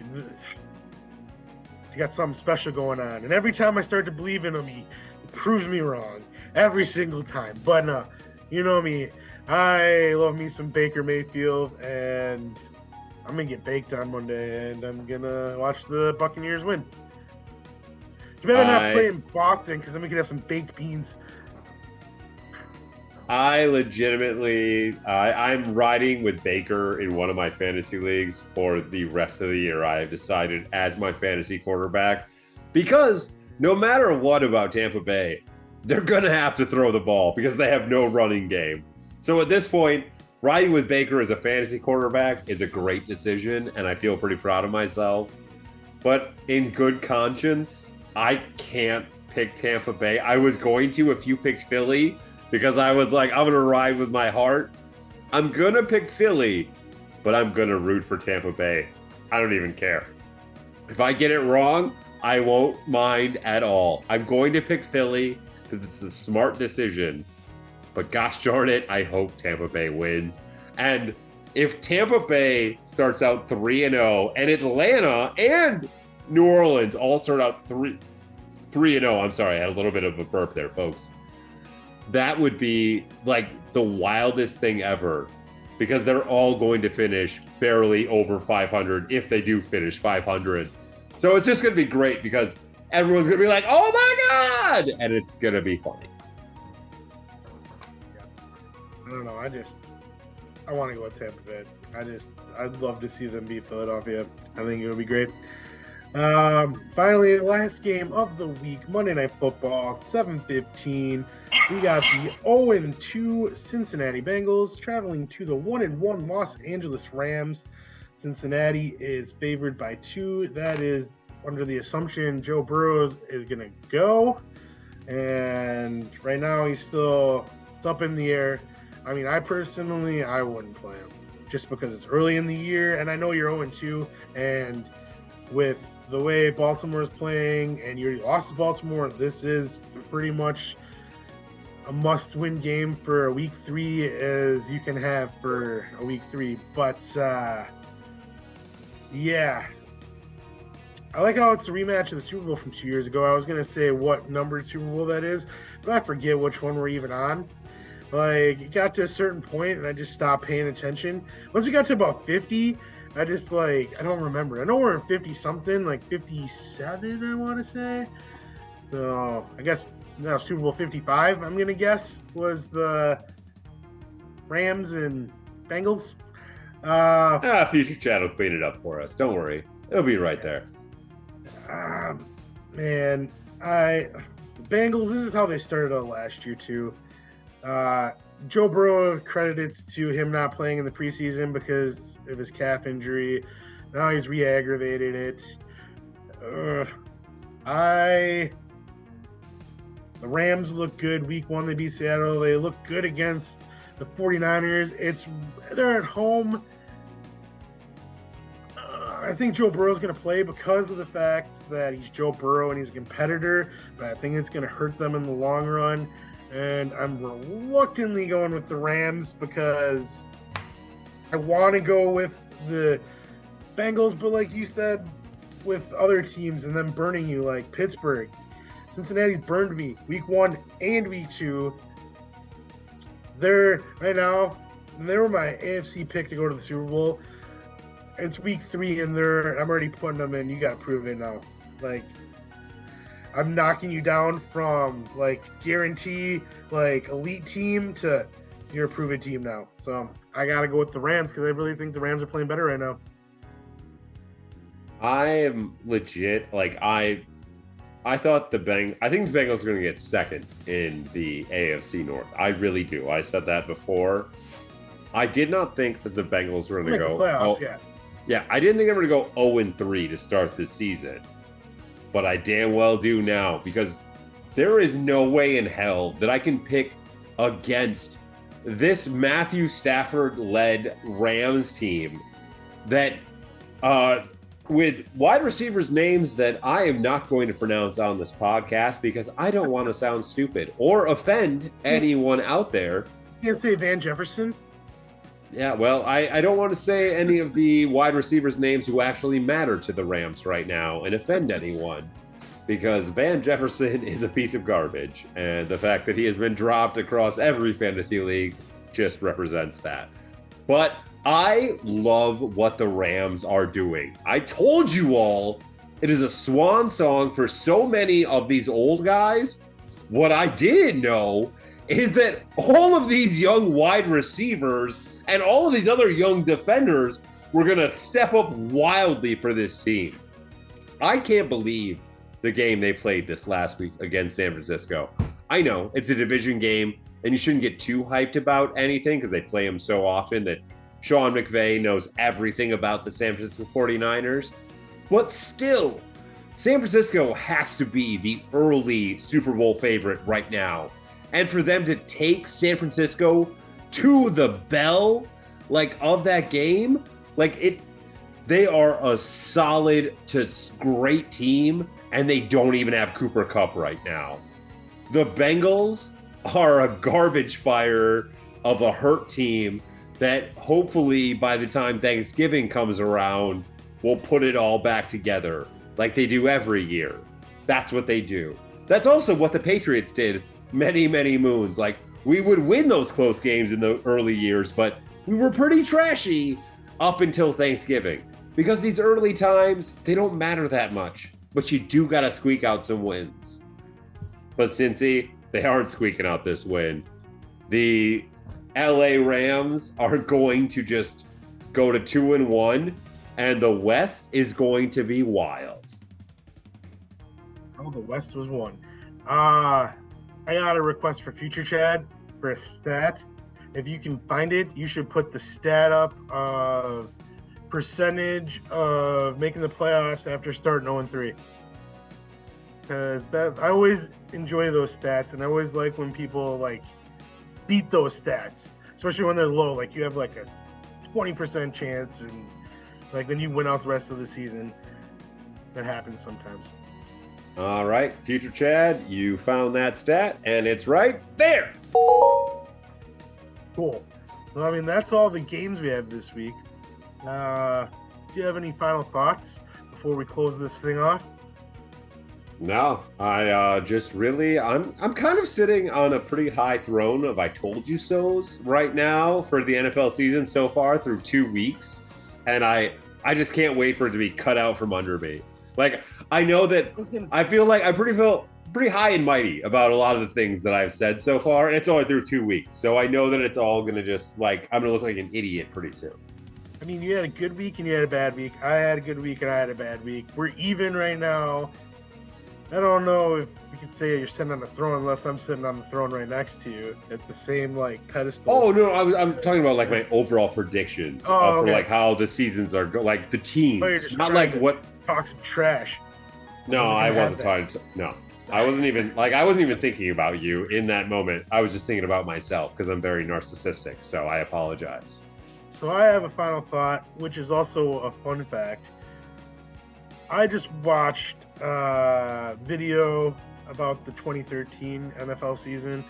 he's got something special going on, and every time I start to believe in him, he proves me wrong every single time. But no, you know me, I love me some Baker Mayfield, and I'm gonna get baked on Monday, and I'm gonna watch the Buccaneers win. You better not play in Boston, because then we could have some baked beans. I legitimately, I'm riding with Baker in one of my fantasy leagues for the rest of the year. I have decided as my fantasy quarterback, because no matter what about Tampa Bay, they're gonna have to throw the ball because they have no running game. So at this point, riding with Baker as a fantasy quarterback is a great decision, and I feel pretty proud of myself. But in good conscience, I can't pick Tampa Bay. I was going to if you picked Philly, because I was like, I'm going to ride with my heart. I'm going to pick Philly, but I'm going to root for Tampa Bay. I don't even care. If I get it wrong, I won't mind at all. I'm going to pick Philly because it's the smart decision. But gosh darn it, I hope Tampa Bay wins. And if Tampa Bay starts out 3-0 and Atlanta and New Orleans all start out 3-0, I'm sorry, I had a little bit of a burp there, folks. That would be like the wildest thing ever, because they're all going to finish barely over 500 if they do finish 500. So it's just going to be great because everyone's going to be like, oh my God! And it's going to be funny. I don't know. I want to go with Tampa Bay. I'd love to see them beat Philadelphia. I think it would be great. Finally, last game of the week, Monday Night Football, 7:15. We got the 0-2 Cincinnati Bengals traveling to the 1-1 Los Angeles Rams. Cincinnati is favored by 2. That is under the assumption Joe Burrow is going to go. And right now it's up in the air. I mean, I wouldn't play him just because it's early in the year, and I know you're 0-2, and with the way Baltimore is playing, and you lost to Baltimore, this is pretty much a must-win game for a week 3 as you can have for a week 3. But yeah, I like how it's a rematch of the Super Bowl from 2 years ago. I was gonna say what numbered Super Bowl that is, but I forget which one we're even on. Like, it got to a certain point, and I just stopped paying attention. Once we got to about 50, I don't remember. I know we're in 50-something, like 57, I want to say. So, I guess now Super Bowl 55, I'm going to guess, was the Rams and Bengals. Future Chat will clean it up for us. Don't worry. It'll be right there. Man, the Bengals, this is how they started out last year, too. Joe Burrow credited to him not playing in the preseason because of his calf injury. Now he's re-aggravated it. The Rams look good. Week 1, they beat Seattle. They look good against the 49ers. They're at home. I think Joe Burrow's going to play because of the fact that he's Joe Burrow and he's a competitor, but I think it's going to hurt them in the long run. And I'm reluctantly going with the Rams because I want to go with the Bengals, but like you said, with other teams and them burning you, like Pittsburgh. Cincinnati's burned me week 1 and week 2. They're right now, they were my AFC pick to go to the Super Bowl. It's week 3 and I'm already putting them in. You got to prove it now. Like, I'm knocking you down from like guarantee, like elite team to you're a proven team now. So I got to go with the Rams because I really think the Rams are playing better right now. I am legit. Like, I thought I think the Bengals are going to get second in the AFC North. I really do. I said that before. I did not think that the Bengals were going to go. Playoffs, yeah, I didn't think they were going to go 0-3 to start this season. But I damn well do now because there is no way in hell that I can pick against this Matthew Stafford-led Rams team that with wide receivers' names that I am not going to pronounce on this podcast because I don't want to sound stupid or offend anyone out there. You can't say Van Jefferson? Yeah, well, I don't want to say any of the wide receivers' names who actually matter to the Rams right now and offend anyone because Van Jefferson is a piece of garbage, and the fact that he has been dropped across every fantasy league just represents that. But I love what the Rams are doing. I told you all it is a swan song for so many of these old guys. What I didn't know is that all of these young wide receivers and all of these other young defenders were going to step up wildly for this team. I can't believe the game they played this last week against San Francisco. I know it's a division game and you shouldn't get too hyped about anything because they play them so often that Sean McVay knows everything about the San Francisco 49ers. But still, San Francisco has to be the early Super Bowl favorite right now. And for them to take San Francisco to the bell, like, of that game, they are a solid to great team, and they don't even have Cooper Kupp right now. The Bengals are a garbage fire of a hurt team that hopefully by the time Thanksgiving comes around, will put it all back together like they do every year. That's what they do. That's also what the Patriots did many, many moons. Like, we would win those close games in the early years, but we were pretty trashy up until Thanksgiving because these early times, they don't matter that much, but you do got to squeak out some wins. But Cincy, they aren't squeaking out this win. The LA Rams are going to just go to 2-1, and the West is going to be wild. Oh, the West was one. I got a request for Future Chad for a stat. If you can find it, you should put the stat up of percentage of making the playoffs after starting 0-3. Because I always enjoy those stats, and I always like when people like beat those stats, especially when they're low. Like you have like a 20% chance, and like then you win out the rest of the season. That happens sometimes. All right, Future Chad, you found that stat, and it's right there. Cool. Well, I mean, that's all the games we have this week. Do you have any final thoughts before we close this thing off? No, I just really, I'm kind of sitting on a pretty high throne of I told you so's right now for the NFL season so far through 2 weeks. And I just can't wait for it to be cut out from under me. Like, I know that I feel like I feel pretty high and mighty about a lot of the things that I've said so far. And it's only through 2 weeks. So I know that it's all going to just like, I'm going to look like an idiot pretty soon. I mean, you had a good week and you had a bad week. I had a good week and I had a bad week. We're even right now. I don't know if you could say you're sitting on a throne unless I'm sitting on the throne right next to you at the same like pedestal. Oh no, I'm talking about like my overall predictions for okay. like how the seasons are like the teams, not like what. Talk some trash. No, I wasn't talking. No, I wasn't even thinking about you in that moment. I was just thinking about myself because I'm very narcissistic. So I apologize. So I have a final thought, which is also a fun fact. I just watched a video about the 2013 NFL season,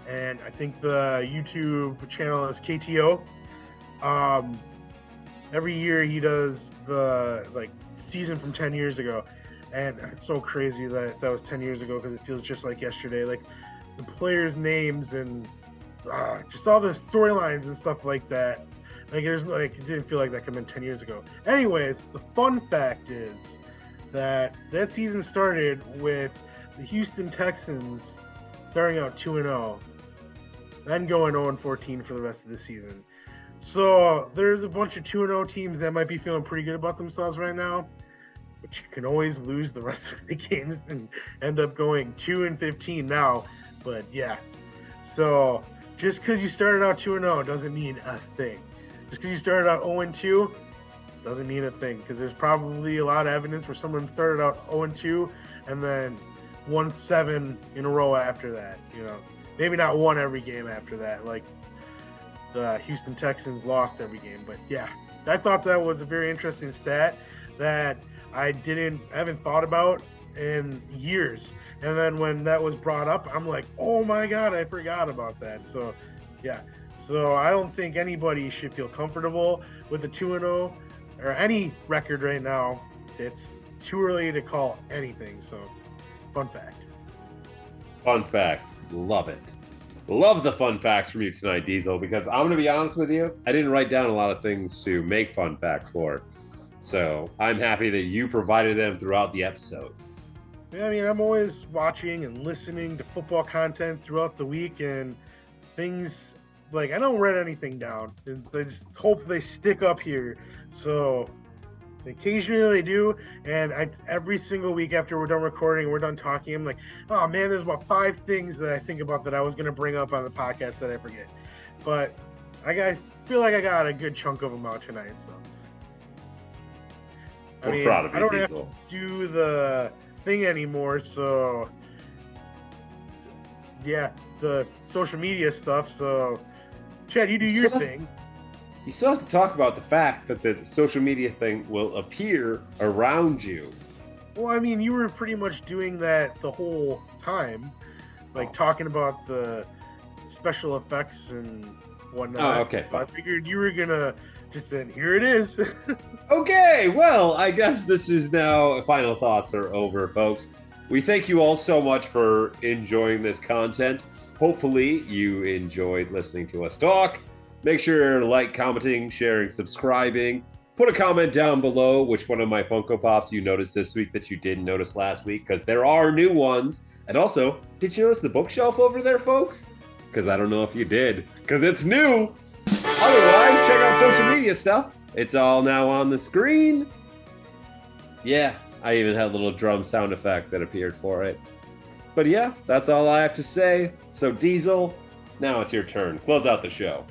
and I think the YouTube channel is KTO. Every year he does the like season from 10 years ago, and it's so crazy that was 10 years ago because it feels just like yesterday. Like the players' names and just all the storylines and stuff like that. Like it didn't feel like that could have been 10 years ago. Anyways, the fun fact is that season started with the Houston Texans starting out 2-0, then going 0-14 for the rest of the season. So there's a bunch of 2-0 teams that might be feeling pretty good about themselves right now, but you can always lose the rest of the games and end up going 2-15 now. But yeah, so just because you started out 2-0 doesn't mean a thing. Just because you started out 0-2 doesn't mean a thing, because there's probably a lot of evidence where someone started out 0-2 and then won 7 in a row after that. You know, maybe not won every game after that, like the Houston Texans lost every game. But yeah, I thought that was a very interesting stat that I haven't thought about in years. And then when that was brought up, I'm like, oh my God, I forgot about that. So yeah, so I don't think anybody should feel comfortable with a 2-0 or any record right now. It's too early to call anything. So fun fact. Fun fact. Love it. Love the fun facts from you tonight, Diesel, because I'm going to be honest with you, I didn't write down a lot of things to make fun facts for. So I'm happy that you provided them throughout the episode. Yeah, I mean, I'm always watching and listening to football content throughout the week, and things like I don't write anything down. I just hope they stick up here. So occasionally they do, and every single week after we're done recording, we're done talking, I'm like, oh man, there's about 5 things that I think about that I was going to bring up on the podcast that I forget. But I feel like I got a good chunk of them out tonight. So We're proud of you, I don't Diesel. have to do the thing anymore, so yeah, the social media stuff. So Chad, you do your thing. You still have to talk about the fact that the social media thing will appear around you. Well, I mean, you were pretty much doing that the whole time, like talking about the special effects and whatnot. Oh, okay, So fine. I figured you were gonna just say, here it is. Okay, well, I guess this is now final thoughts are over, folks. We thank you all so much for enjoying this content. Hopefully you enjoyed listening to us talk. Make sure to like, commenting, sharing, subscribing. Put a comment down below which one of my Funko Pops you noticed this week that you didn't notice last week, because there are new ones. And also, did you notice the bookshelf over there, folks? Because I don't know if you did, because it's new. Otherwise, check out social media stuff. It's all now on the screen. Yeah, I even had a little drum sound effect that appeared for it. But yeah, that's all I have to say. So Diesel, now it's your turn. Close out the show.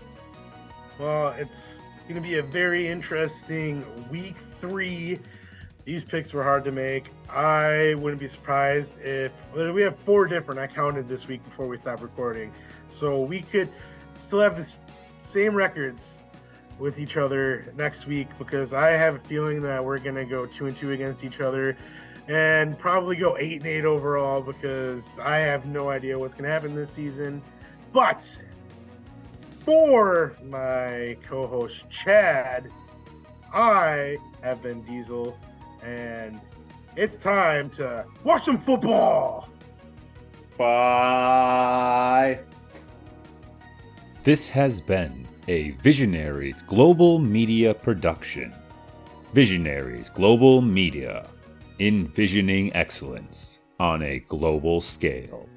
Well, it's going to be a very interesting week 3. These picks were hard to make. I wouldn't be surprised if we have 4 different. I counted this week before we stopped recording. So we could still have the same records with each other next week, because I have a feeling that we're going to go 2-2 against each other and probably go 8-8 overall, because I have no idea what's going to happen this season. But for my co-host Chad, I have been Diesel, and it's time to watch some football. Bye. This has been a Visionaries Global Media production. Visionaries Global Media, envisioning excellence on a global scale.